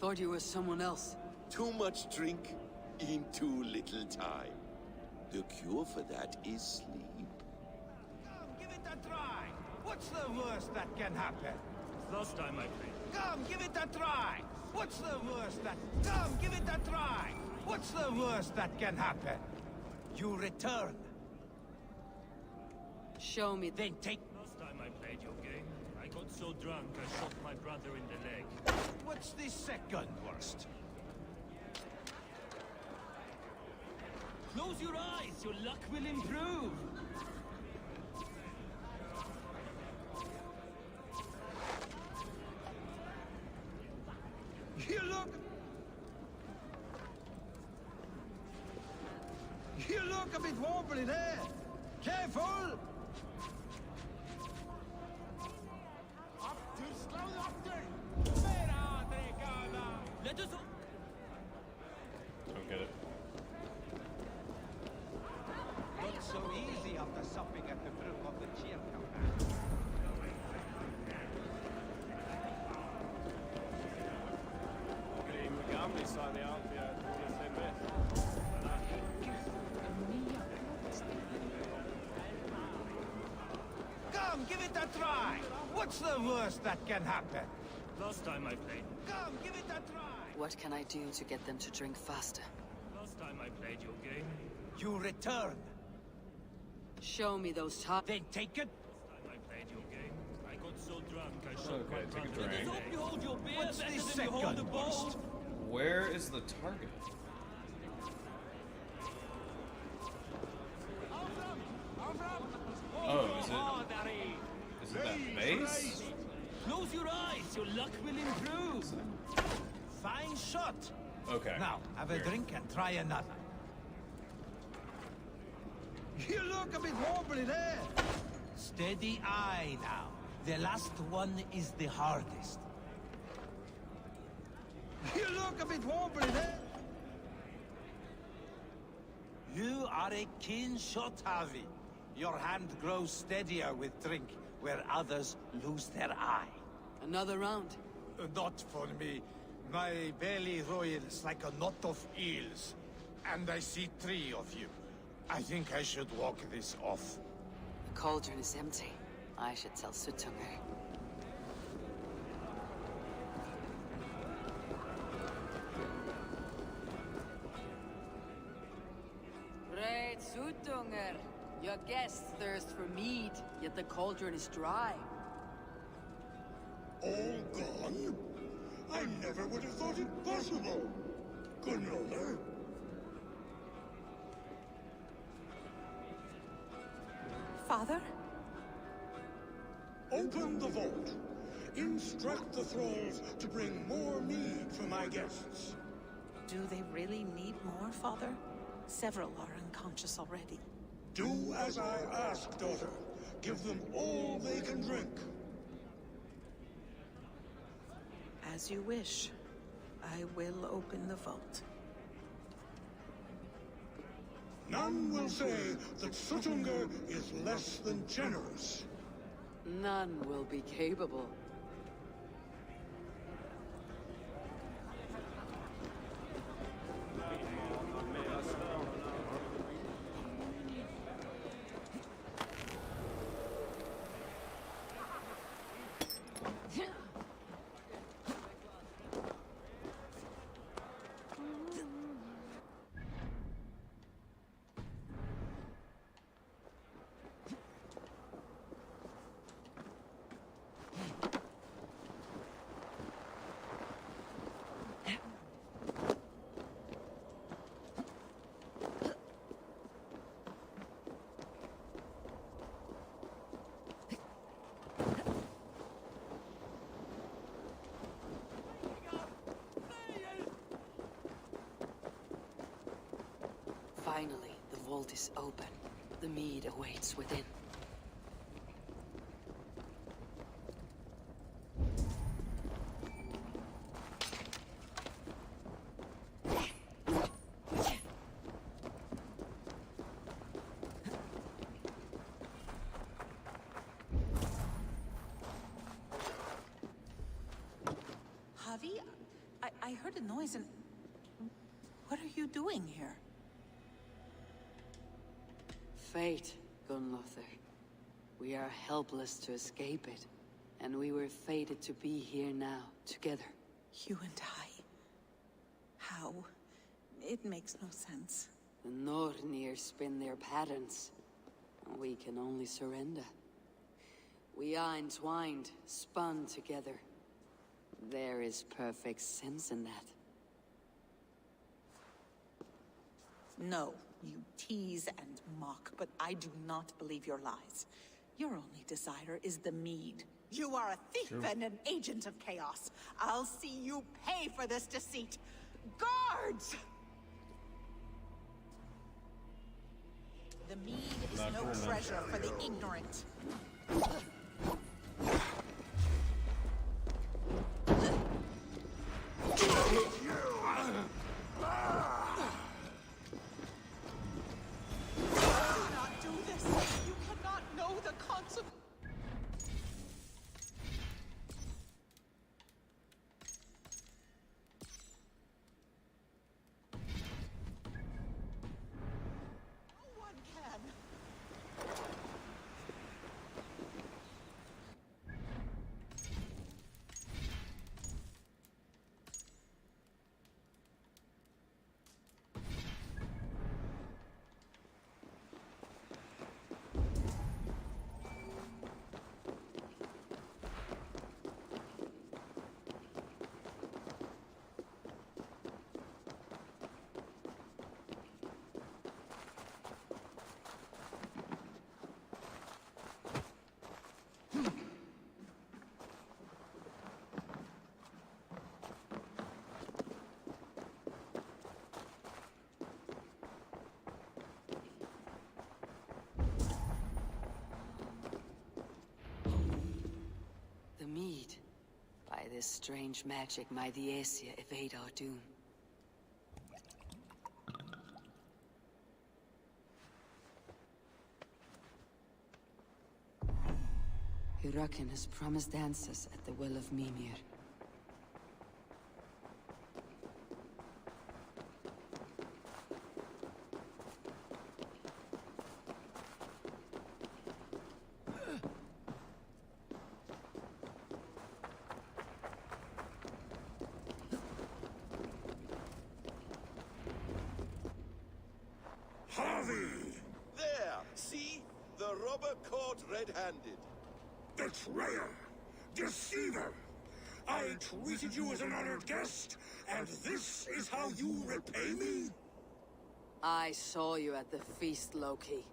thought you were someone else. Too much drink in too little time. The cure for that is sleep. Come, give it a try! What's the worst that can happen? Last time I played. Come, give it a try! What's the worst that... Come, give it a try! What's the worst that can happen? You return. Show me. Then take... Last time I played your game, I got so drunk I shot my brother in the leg. What's the second worst? Close your eyes, your luck will improve. You look a bit wobbly there. Careful! Let us... Don't get it. Not so easy after supping at the brook of the cheer Gamli sa det alltid att det sig bäst. Come, give it a try! What's the worst that can happen? Last time I played. Come, give it a try! What can I do to get them to drink faster? Last time I played your game. You return. Show me those top. Then take it. Last time I played your game. I got so drunk I shot Okay, my take a tongue. drink. Let us hope you hold your beer What's better this than you hold the second ball. worst? Where is the target? Oh, is it that base? Close your eyes, your luck will improve. Fine shot. Okay. Now, have a Here. drink and try another. You look a bit wobbly there. Steady eye now. The last one is the hardest. You look a bit wobbly there. You are a keen shot, Harvey. Your hand grows steadier with drink, where others lose their eye. Another round. Not for me. My belly roils like a knot of eels. And I see 3 of you. I think I should walk this off. The cauldron is empty. I should tell Sutungur. Great Sutungur! Your guests thirst for mead, yet the cauldron is dry. All gone? I never would have thought it possible. Gunloder? Father? Open the vault. Instruct the thralls to bring more mead for my guests. Do they really need more, Father? Several are unconscious already. Do as I ask, daughter. Give them all they can drink. As you wish. I will open the vault. None will say that Sutungur is less than generous. None will be capable. Finally, the vault is open. The mead awaits within. Javi, I heard a noise and... What are you doing here? Fate, Gunlothar. We are helpless to escape it. And we were fated to be here now, together. You and I? How? It makes no sense. The Nornir spin their patterns. And we can only surrender. We are entwined, spun together. There is perfect sense in that. No, you tease and mock, but I do not believe your lies. Your only desire is the mead. You are a thief and an agent of chaos. I'll see you pay for this deceit. Guards! The mead is not no cool, man. treasure for the ignorant. Do not do this. You cannot know the consequences. No one can. The mead. By this strange magic, might the Aesir evade our doom. Hyrrokin has promised answers at the Well of Mimir. Harvey! There! See? The robber caught red-handed. Betrayer! Deceiver! I treated you as an honored guest, and this is how you repay me? I saw you at the feast, Loki.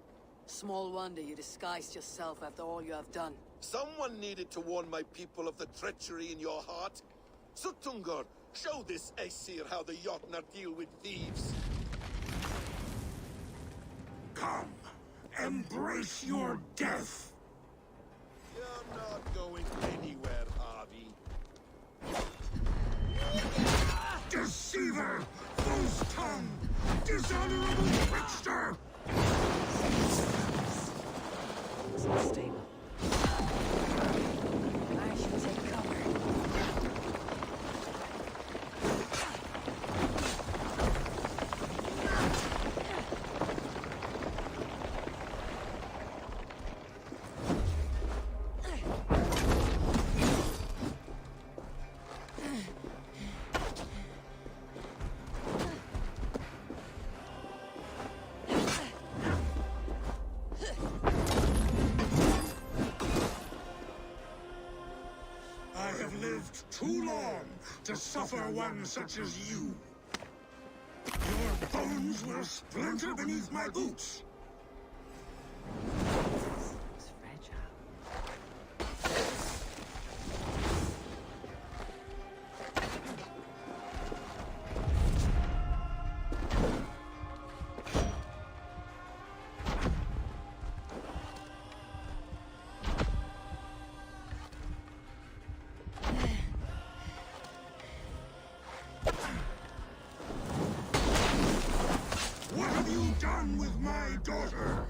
Small wonder you disguised yourself after all you have done. Someone needed to warn my people of the treachery in your heart. Suttungr, show this Aesir how the Jotnar deal with thieves. Come, embrace your death! You're not going anywhere, Harvey. Deceiver! False tongue! Dishonorable trickster! It's unstable. I should take cover. I have lived too long to suffer one such as you. Your bones will splinter beneath my boots. It's fragile. What have you done with my daughter?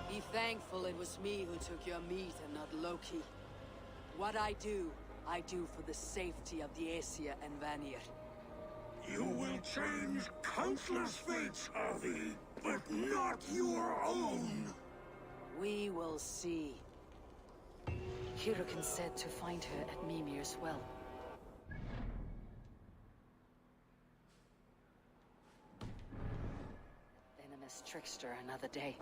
Be thankful it was me who took your meat and not Loki. What I do for the safety of the Aesir and Vanir. You will change countless fates, Harvey, but not your own. We will see. Hyrrokin said to find her at Mimir's well. Venomous trickster another day.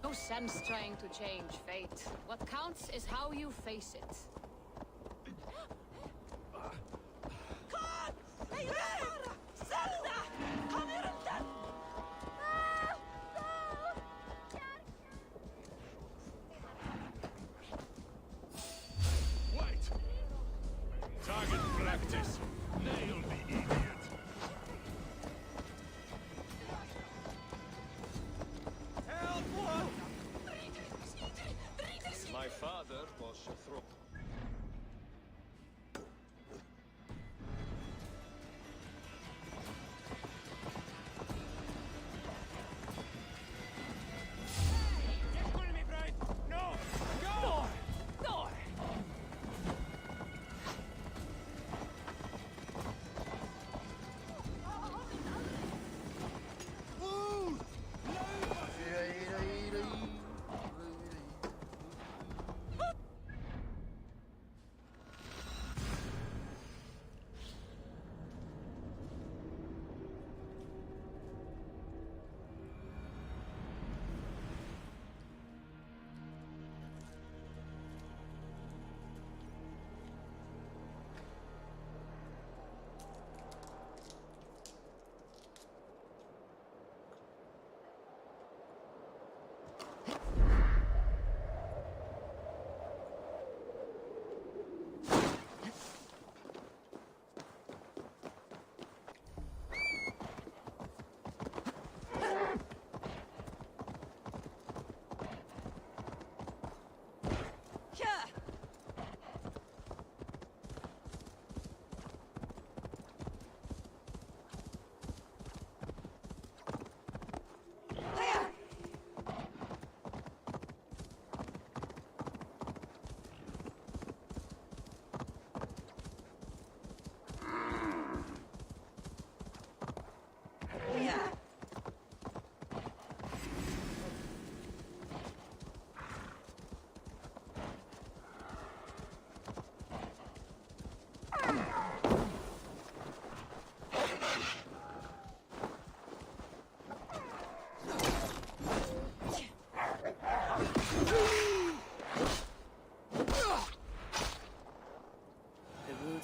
No sense trying to change fate. What counts is how you face it. Wait! Target practice. Nail the idiot. My father was a throw.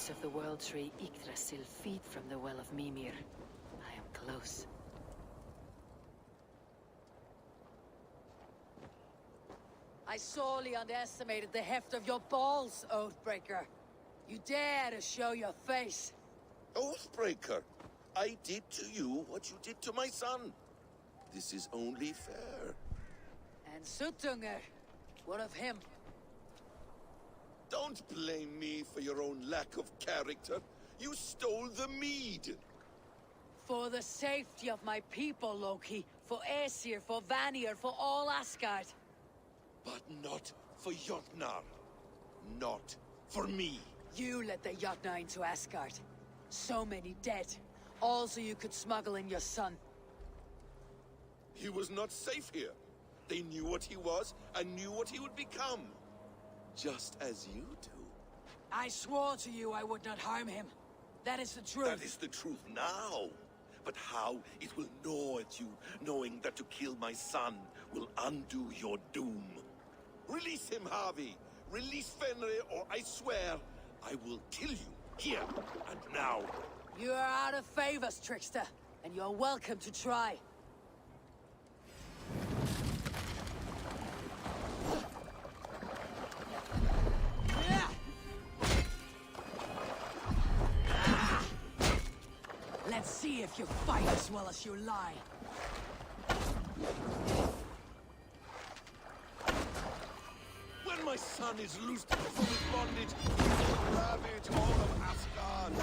Of the World Tree Yggdrasil feed from the Well of Mimir. I am close. I sorely underestimated the heft of your balls, Oathbreaker. You dare to show your face. Oathbreaker, I did to you what you did to my son. This is only fair. And Suttungr, what of him? Don't blame me for your own lack of character. You stole the mead. For the safety of my people, Loki. For Aesir, for Vanir, for all Asgard. But not for Jotnar. Not for me. You let the Jotnar into Asgard. So many dead. All so you could smuggle in your son. He was not safe here. They knew what he was and knew what he would become. Just as you do. I swore to you I would not harm him. That is the truth. That is the truth now. But how it will gnaw at you, knowing that to kill my son will undo your doom. Release him, Harvey. Release Fenrir, or I swear, I will kill you, here and now. You are out of favors, trickster, and you're welcome to try. Let's see if you fight as well as you lie. When my son is loosed from his bondage, he will ravage all of Asgard.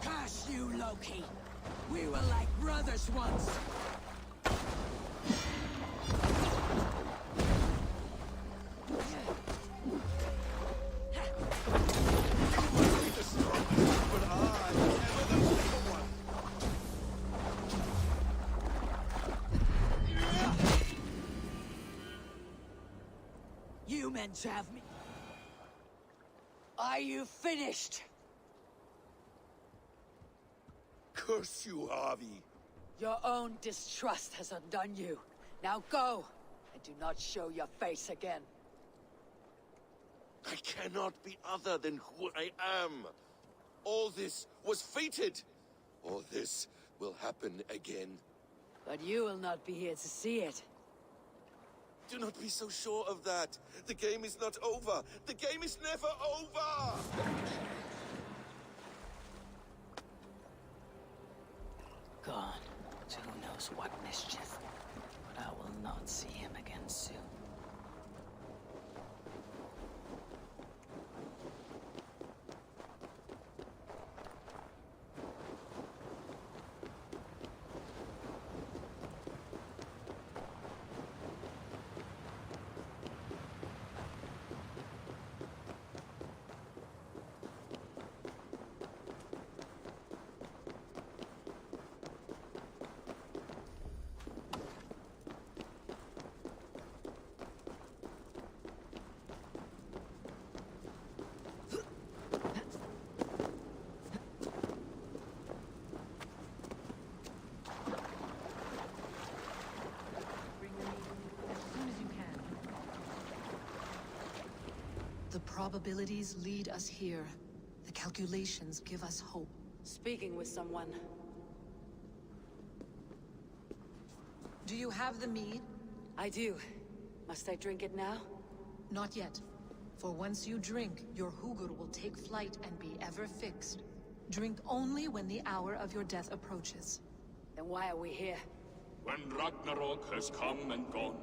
Curse you, Loki! We were like brothers once! You meant to have me. Are you finished? Curse you, Harvey. Your own distrust has undone you. Now go, and do not show your face again. I cannot be other than who I am. All this was fated. All this will happen again. But you will not be here to see it. Do not be so sure of that. The game is not over. The game is never over! Gone to who knows what mischief. But I will not see him again soon. The probabilities lead us here. The calculations give us hope. Speaking with someone. Do you have the mead? I do. Must I drink it now? Not yet. For once you drink, your Hugur will take flight and be ever fixed. Drink only when the hour of your death approaches. Then why are we here? When Ragnarok has come and gone,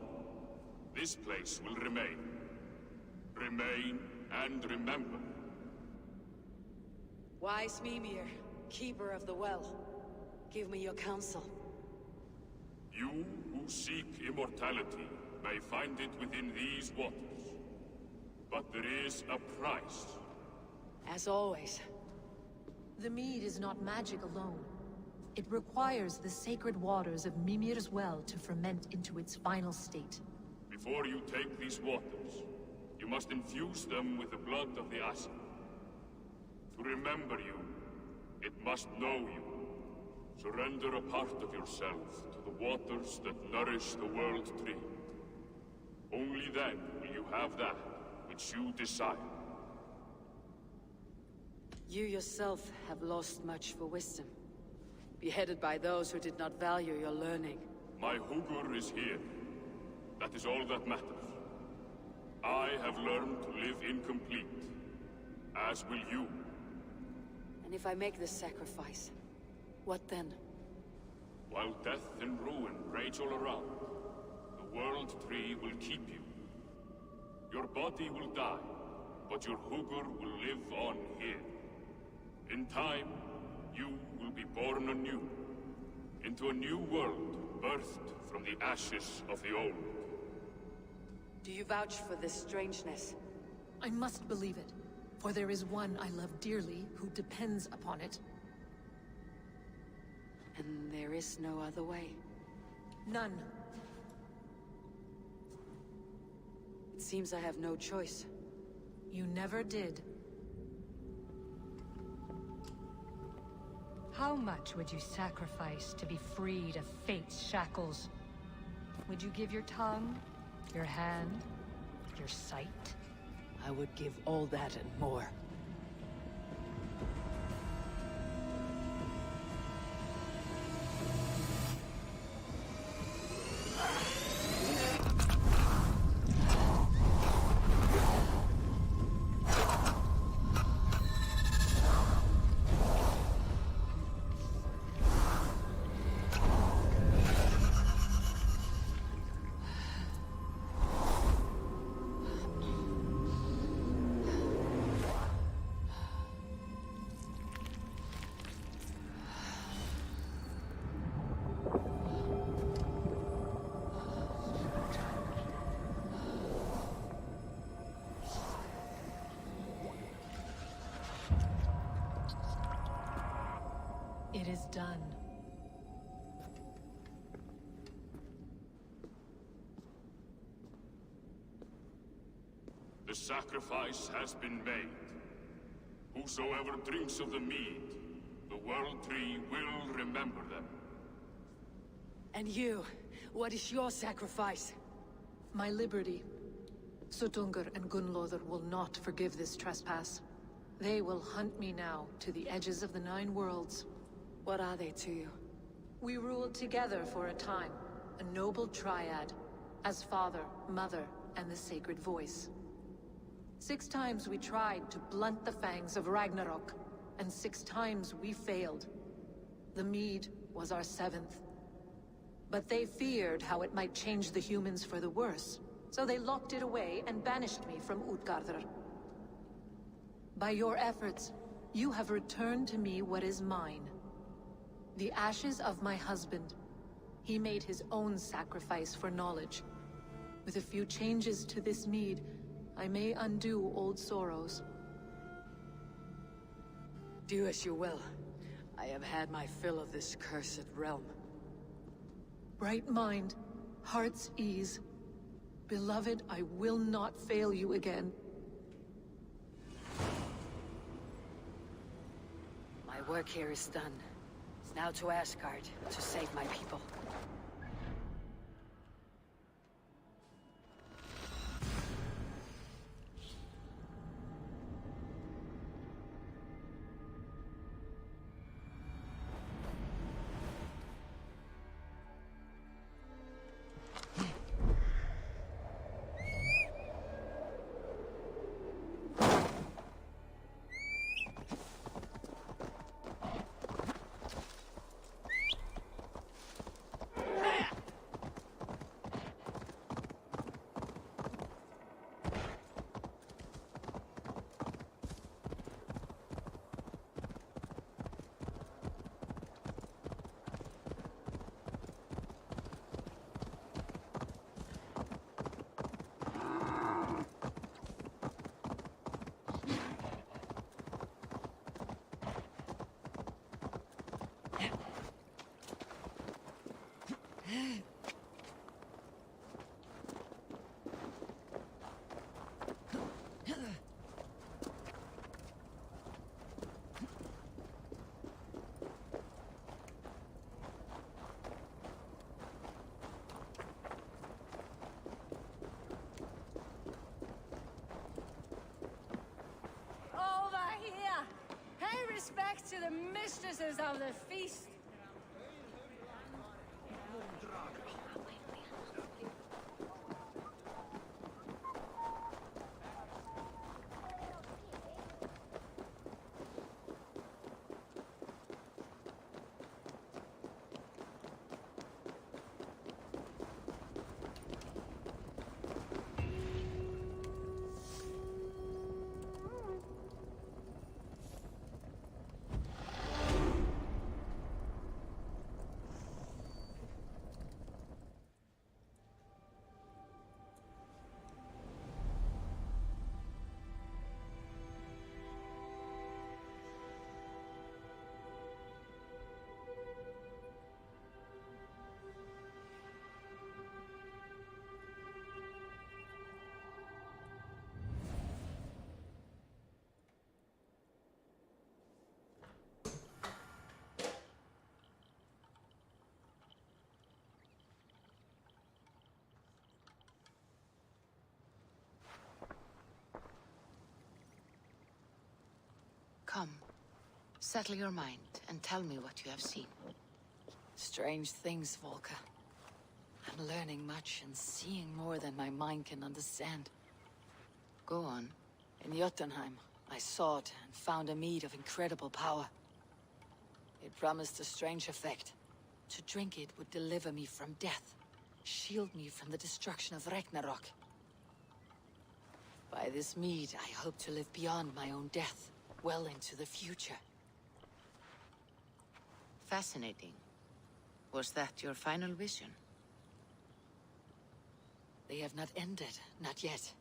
this place will remain. Remain and remember. Wise Mimir, keeper of the well, give me your counsel. You who seek immortality may find it within these waters. But there is a price. As always. The mead is not magic alone. It requires the sacred waters of Mimir's well to ferment into its final state. Before you take these waters, you must infuse them with the blood of the Asa. To remember you, it must know you. Surrender a part of yourself to the waters that nourish the World Tree. Only then will you have that which you desire. You yourself have lost much for wisdom. Beheaded by those who did not value your learning. My Hugur is here. That is all that matters. I have learned to live incomplete, as will you. And if I make this sacrifice, what then? While death and ruin rage all around, the World Tree will keep you. Your body will die, but your Hugur will live on here. In time, you will be born anew, into a new world birthed from the ashes of the old. Do you vouch for this strangeness? I must believe it, for there is one I love dearly who depends upon it. And there is no other way? None. It seems I have no choice. You never did. How much would you sacrifice to be freed of fate's shackles? Would you give your tongue, your hand, your sight? I would give all that and more. It is done. The sacrifice has been made. Whosoever drinks of the mead, the World Tree will remember them. And you, what is your sacrifice? My liberty. Suttungr and Gunnlóðr will not forgive this trespass. They will hunt me now to the edges of the 9 worlds. What are they to you? We ruled together for a time, a noble triad, as father, mother, and the sacred voice. 6 times we tried to blunt the fangs of Ragnarok, and 6 times we failed. The mead was our 7th. But they feared how it might change the humans for the worse, so they locked it away and banished me from Utgardr. By your efforts, you have returned to me what is mine. The ashes of my husband. He made his own sacrifice for knowledge. With a few changes to this mead, I may undo old sorrows. Do as you will. I have had my fill of this cursed realm. Bright mind, heart's ease. Beloved, I will not fail you again. My work here is done. Now to Asgard, to save my people. Respect to the mistresses of the feast. Come, settle your mind and tell me what you have seen. Strange things, Volker. I'm learning much and seeing more than my mind can understand. Go on. In Jotunheim, I sought and found a mead of incredible power. It promised a strange effect. To drink it would deliver me from death, shield me from the destruction of Ragnarok. By this mead, I hope to live beyond my own death, well into the future. Fascinating. Was that your final vision? They have not ended, not yet.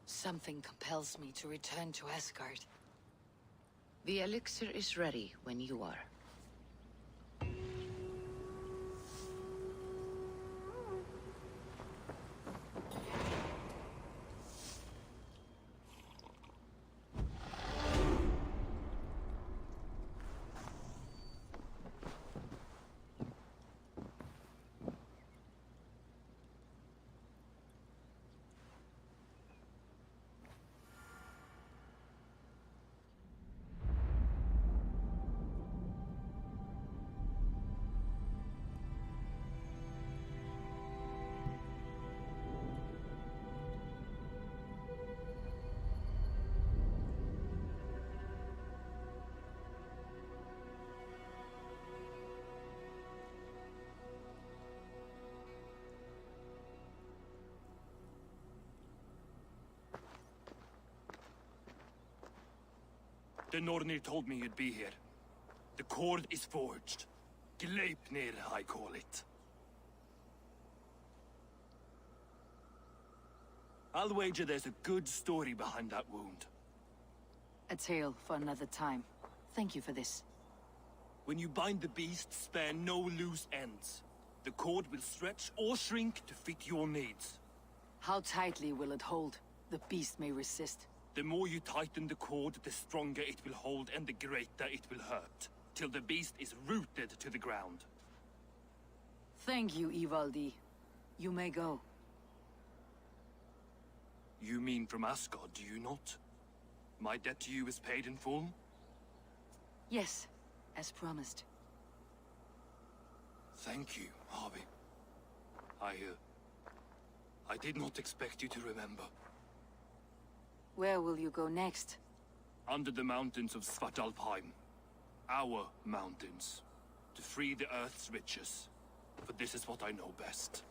Something compels me to return to Asgard. The elixir is ready when you are. The Nornir told me you'd be here. The cord is forged. Gleipnir, I call it. I'll wager there's a good story behind that wound. A tale for another time. Thank you for this. When you bind the beast, spare no loose ends. The cord will stretch or shrink to fit your needs. How tightly will it hold? The beast may resist. The more you tighten the cord, the stronger it will hold and the greater it will hurt. Till the beast is rooted to the ground. Thank you, Ivaldi. You may go. You mean from Asgard, do you not? My debt to you is paid in full? Yes, as promised. Thank you, Harvey. I did not expect you to remember. Where will you go next? Under the mountains of Svartalfheim. Our mountains. To free the Earth's riches. For this is what I know best.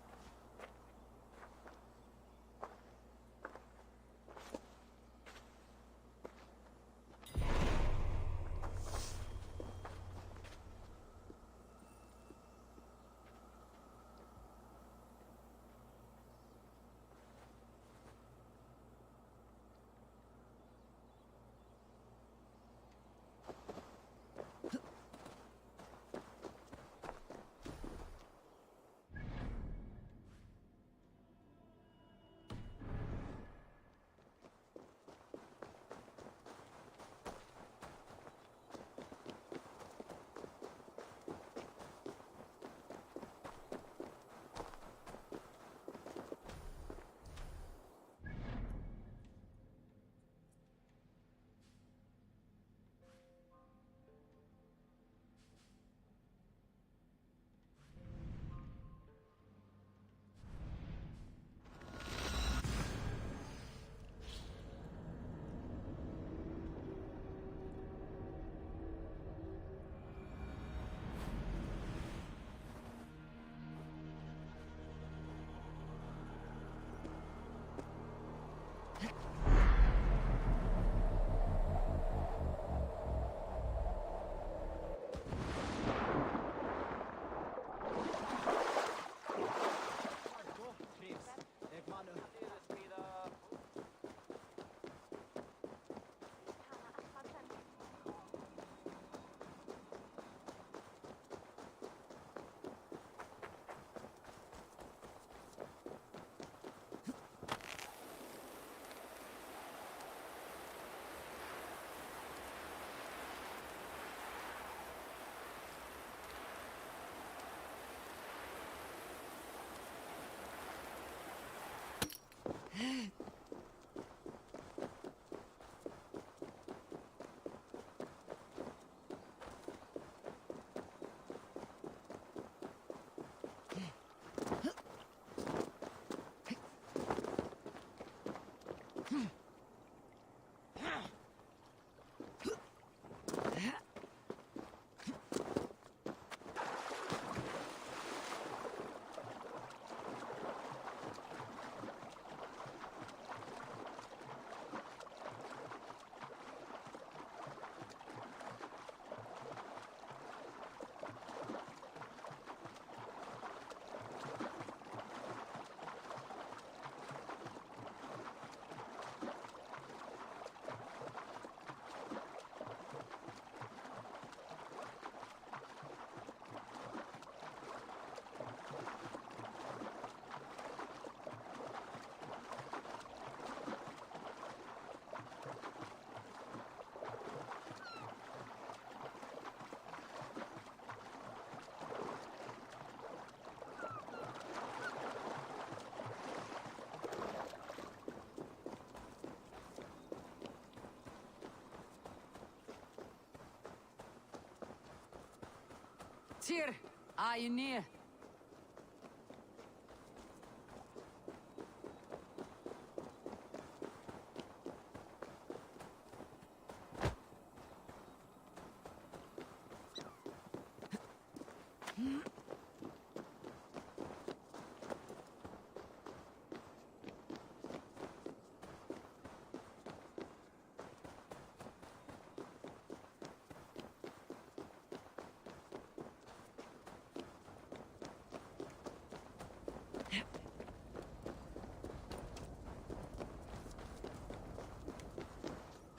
Tyr, are you near?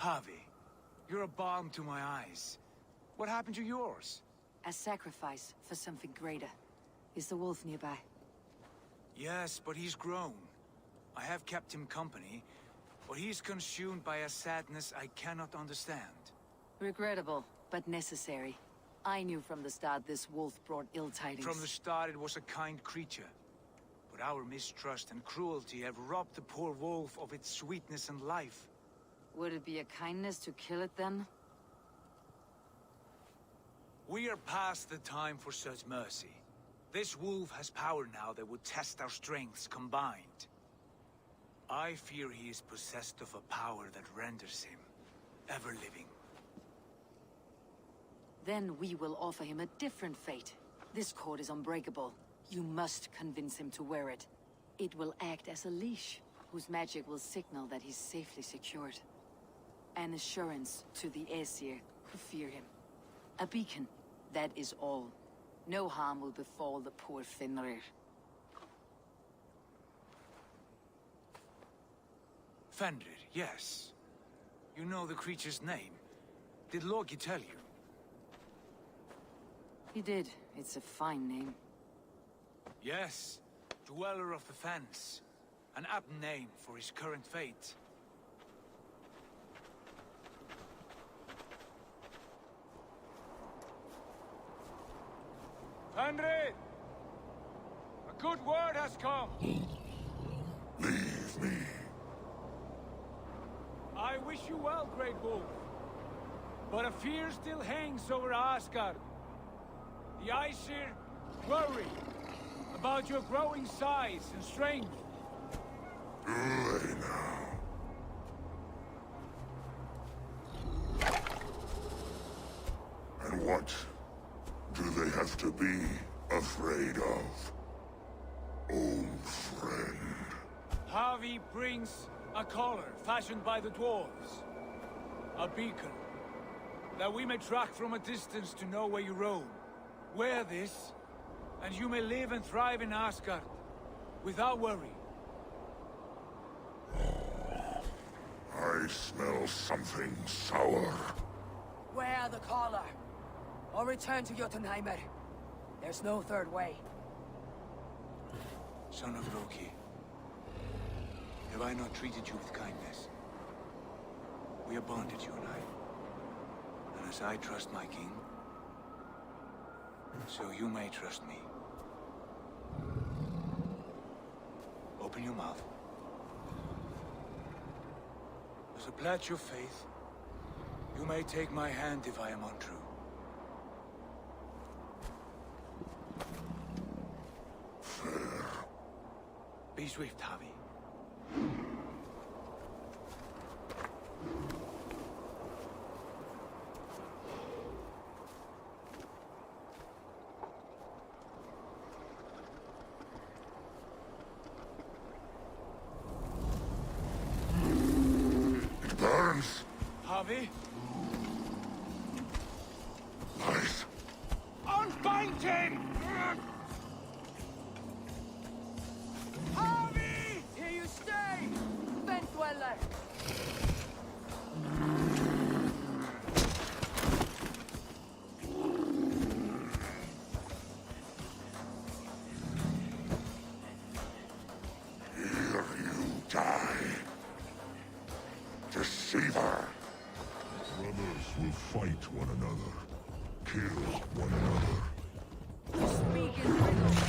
Harvey, you're a balm to my eyes. What happened to yours? A sacrifice for something greater. Is the wolf nearby? Yes, but he's grown. I have kept him company, but he's consumed by a sadness I cannot understand. Regrettable, but necessary. I knew from the start this wolf brought ill tidings. From the start, it was a kind creature. But our mistrust and cruelty have robbed the poor wolf of its sweetness and life. Would it be a kindness to kill it then? We are past the time for such mercy. This wolf has power now that would test our strengths combined. I fear he is possessed of a power that renders him ever-living. Then we will offer him a different fate. This cord is unbreakable. You must convince him to wear it. It will act as a leash, whose magic will signal that he's safely secured. An assurance to the Aesir who fear him. A beacon, that is all. No harm will befall the poor Fenrir. Fenrir, yes. You know the creature's name. Did Loki tell you? He did. It's a fine name. Yes. Dweller of the Fens. An apt name for his current fate. Fenrir! A good word has come! Leave me. I wish you well, Great Wolf. But a fear still hangs over Asgard. The Aesir worry about your growing size and strength. Do they now? And what do they have to be afraid of? Old friend. Harvey brings a collar fashioned by the dwarves. A beacon. That we may track from a distance to know where you roam. Wear this, and you may live and thrive in Asgard, without worry. I smell something sour. Wear the collar, or return to Jotunheimer. There's no third way. Son of Loki, have I not treated you with kindness? We are bonded, you and I. And as I trust my king, so you may trust me. Open your mouth. As a pledge of faith, you may take my hand if I am untrue. Fair. Be swift, Harvey. Burns. Harvey? Nice. Unbind him! Harvey! Here you stay! Vent Dweller! Here you die. Deceiver. Brothers will fight one another. Kill one another. Speak in riddles.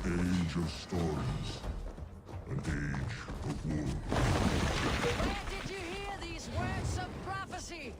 Age of storms, an age of war. Where did you hear these words of prophecy?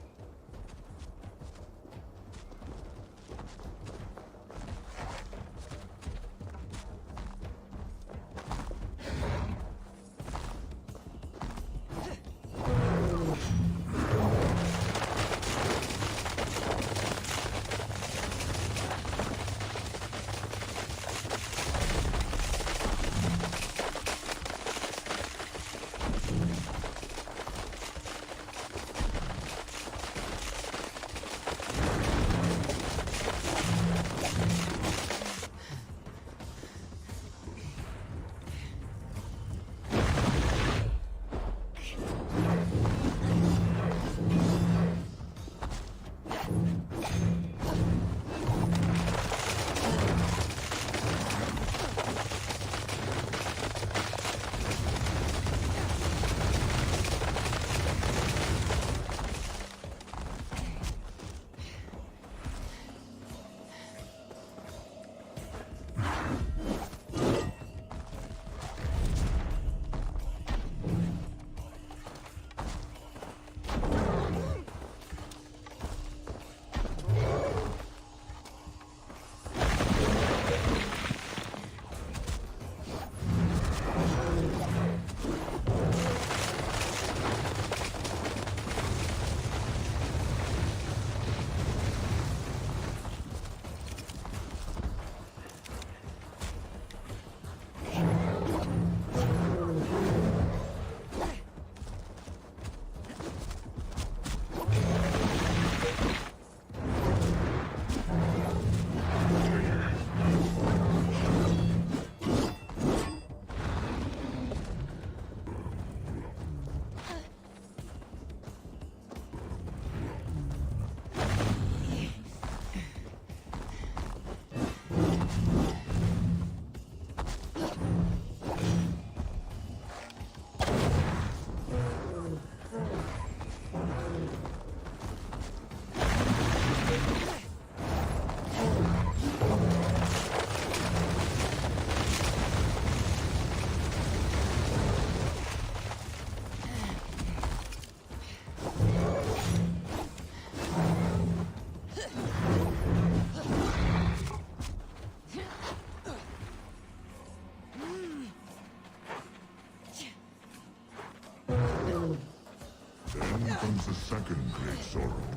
Then comes the second great sorrow,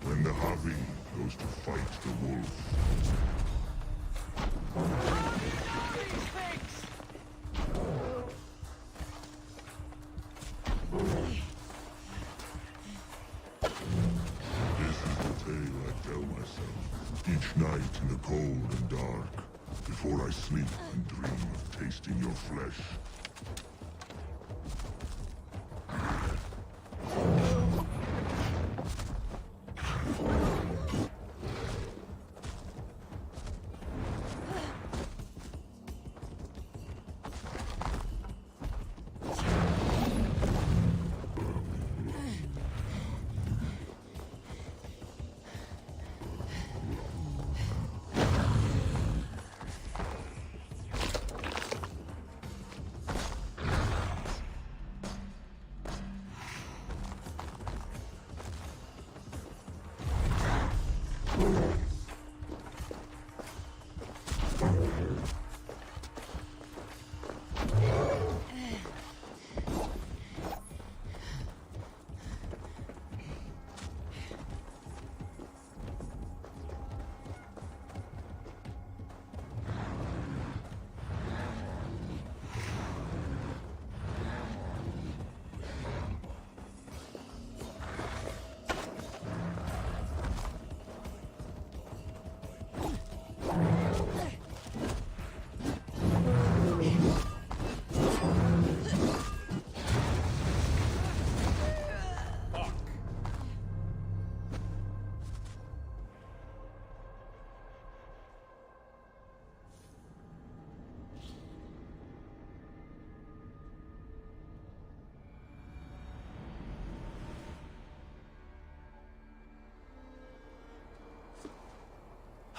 when the Havi goes to fight the wolf. This is the tale I tell myself, each night in the cold and dark, before I sleep and dream of tasting your flesh.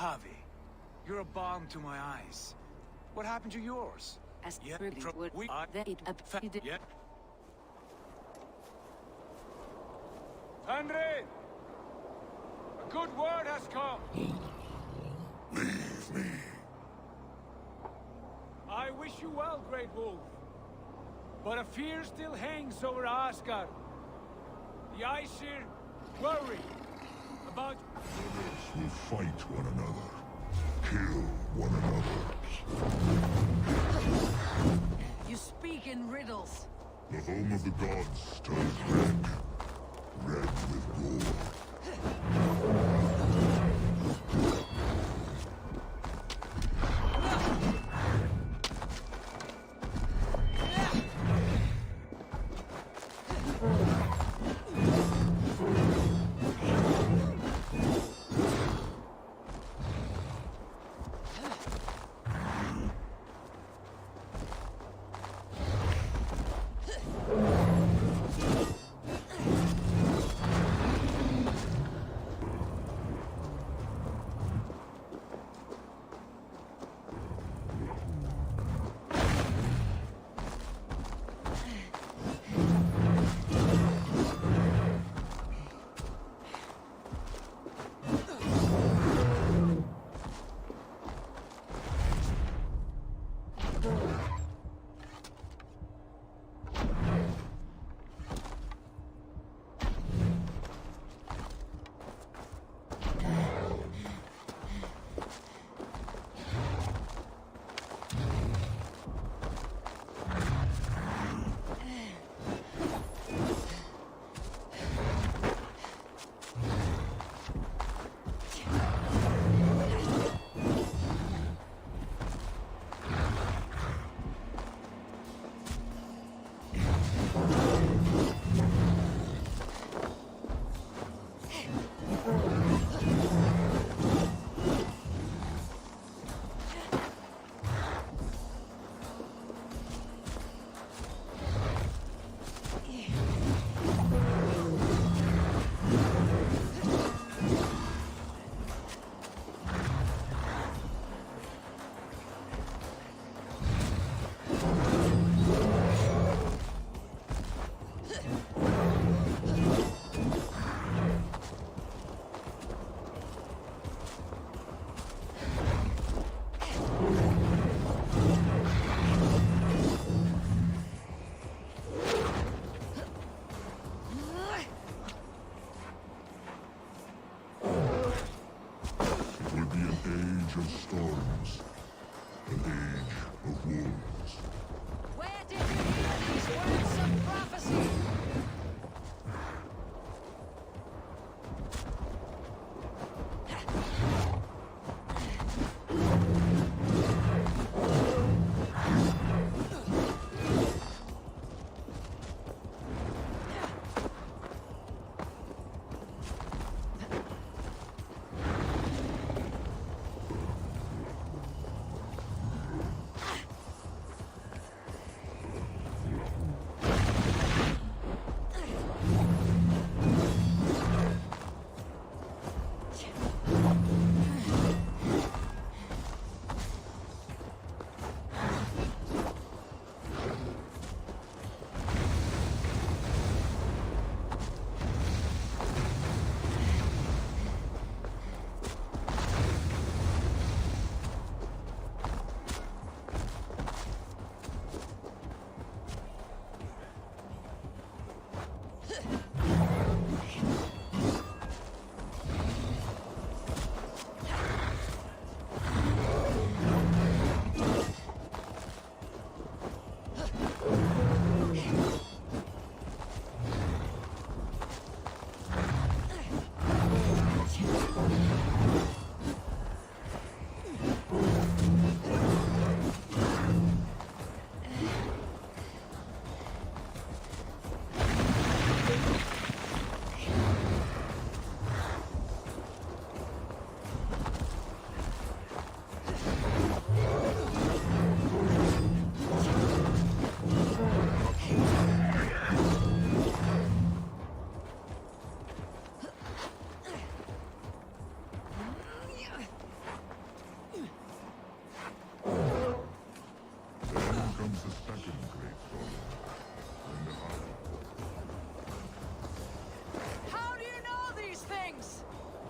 Javi, you're a balm to my eyes. What happened to yours? As Yeah, we are yeah. Henry! A good word has come! Leave me. I wish you well, Great Wolf. But a fear still hangs over Asgard. The Aesir worry about... Humans will fight one another. Kill one another. You speak in riddles. The home of the gods turns red. Red with war.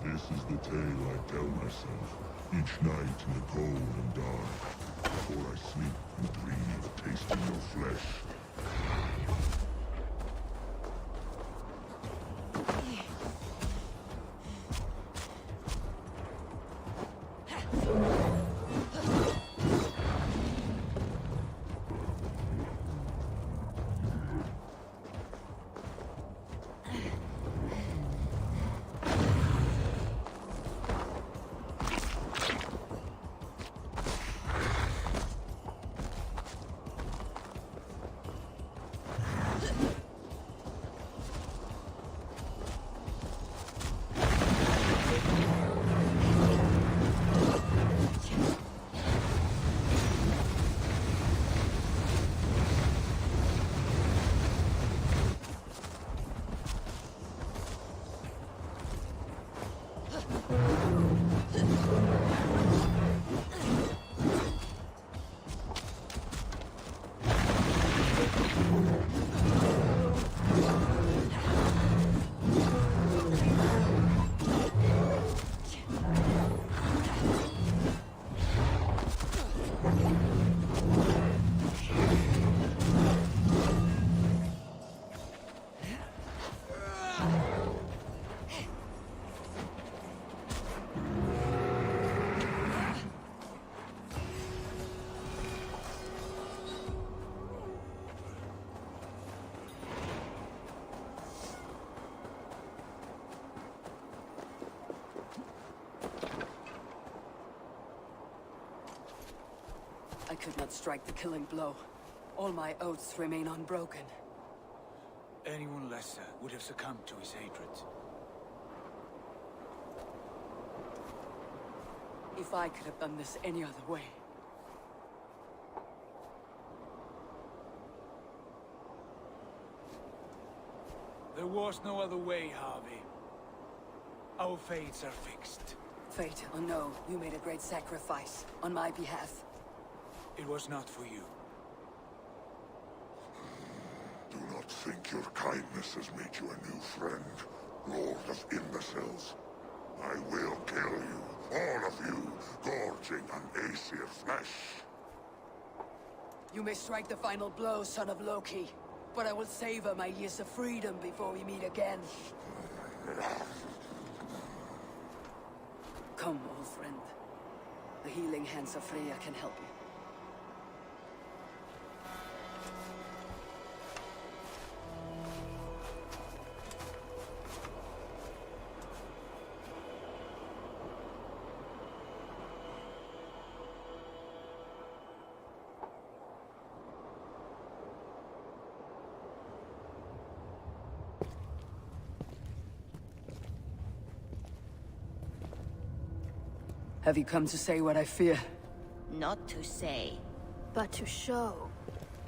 This is the tale I tell myself each night in the cold and dark, before I sleep and dream of tasting your flesh. I could not strike the killing blow. All my oaths remain unbroken. Anyone lesser would have succumbed to his hatred. If I could have done this any other way. There was no other way, Harvey. Our fates are fixed. Fate, oh no, you made a great sacrifice on my behalf. It was not for you. Do not think your kindness has made you a new friend, Lord of Imbeciles. I will kill you, all of you, gorging on Aesir flesh. You may strike the final blow, son of Loki, but I will savor my years of freedom before we meet again. Come, old friend. The healing hands of Freya can help you. Have you come to say what I fear? Not to say, but to show.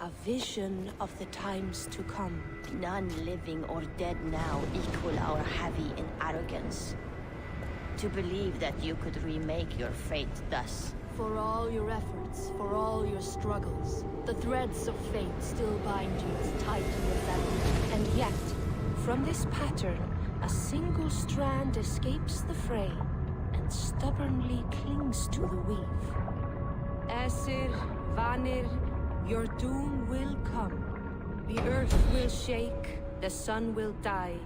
a vision of the times to come. None living or dead now equal our heavy in arrogance. To believe that you could remake your fate thus. For all your efforts, for all your struggles, the threads of fate still bind you as tight to your fetters. And yet, from this pattern, a single strand escapes the fray and stubbornly clings to the weave. Aesir, Vanir, your doom will come. The earth will shake, the sun will die.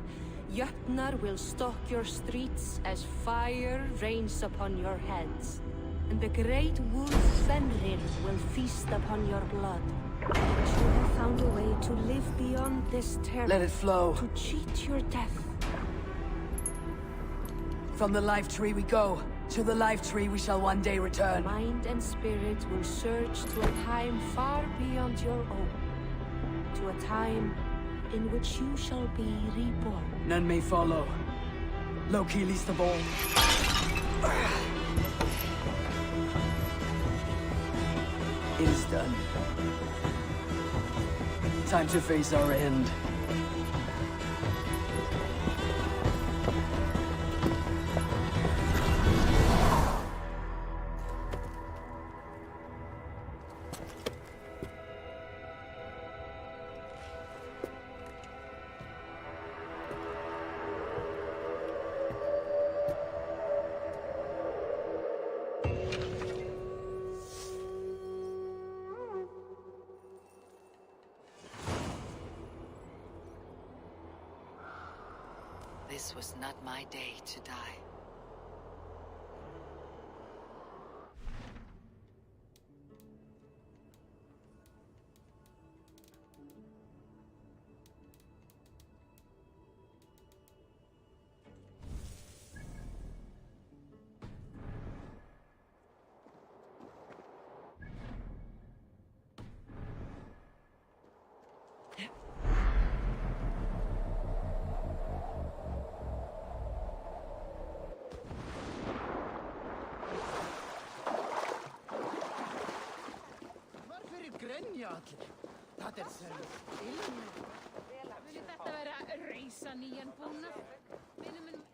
Jötnar will stalk your streets as fire rains upon your heads. And the great wolf Fenrir will feast upon your blood. But you have found a way to live beyond this terror. Let it flow. To cheat your death. From the life tree we go. To the life tree we shall one day return. Mind and spirit will surge to a time far beyond your own. To a time in which you shall be reborn. None may follow. Loki least of all. It is done. Time to face our end. This was not my day to die. Grenja allir. Það sem ilmur. Vilja þetta vera reisa nýjan búnað? Vinur minn...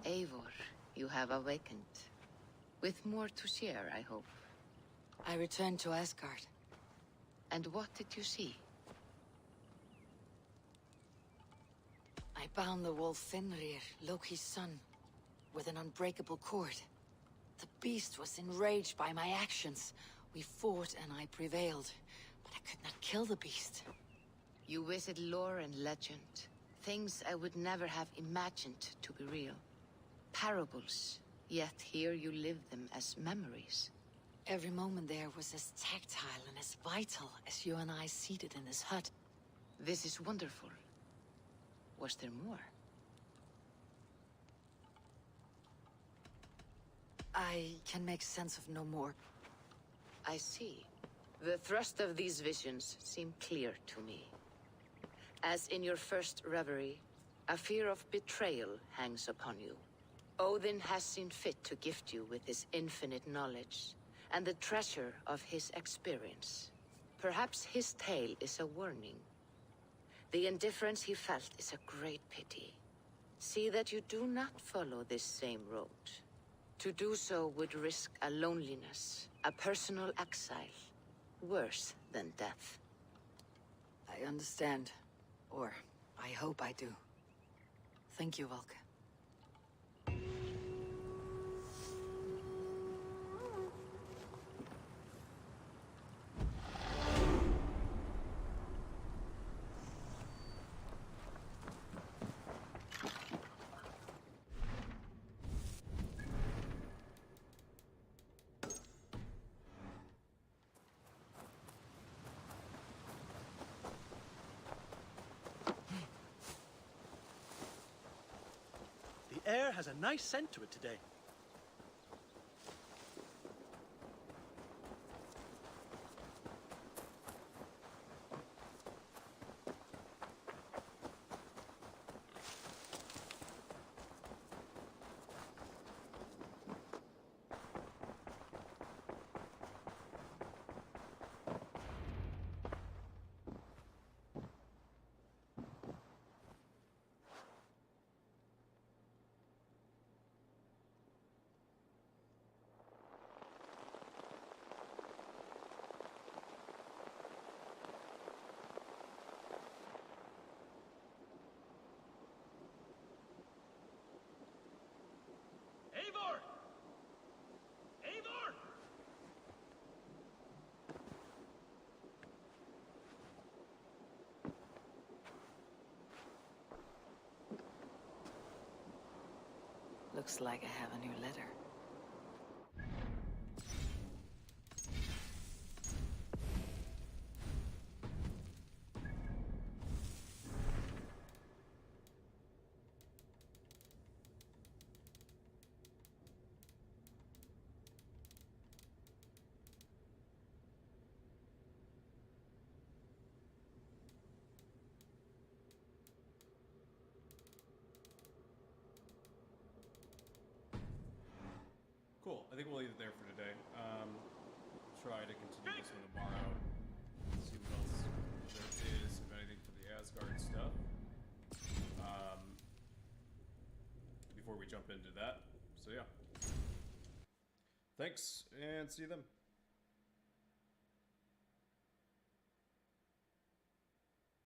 Eivor, you have awakened. With more to share, I hope. I returned to Asgard. And what did you see? I bound the wolf Fenrir, Loki's son, with an unbreakable cord. The beast was enraged by my actions. We fought and I prevailed, but I could not kill the beast. You visit lore and legend. Things I would never have imagined to be real. Parables, yet here you live them as memories. Every moment there was as tactile and as vital as you and I seated in this hut. This is wonderful. Was there more? I can make sense of no more. I see. The thrust of these visions seem clear to me. As in your first reverie, a fear of betrayal hangs upon you. Odin has seen fit to gift you with his infinite knowledge, and the treasure of his experience. Perhaps his tale is a warning. The indifference he felt is a great pity. See that you do not follow this same road. To do so would risk a loneliness, a personal exile, worse than death. I understand. Or, I hope I do. Thank you, Valka. air has a nice scent to it today. Eivor! Eivor! Looks like I have a new letter. Cool. I think we'll leave it there for today. Try to continue this one tomorrow. See what else there is, if anything, for the Asgard stuff. Before we jump into that. So yeah. Thanks, and see you then.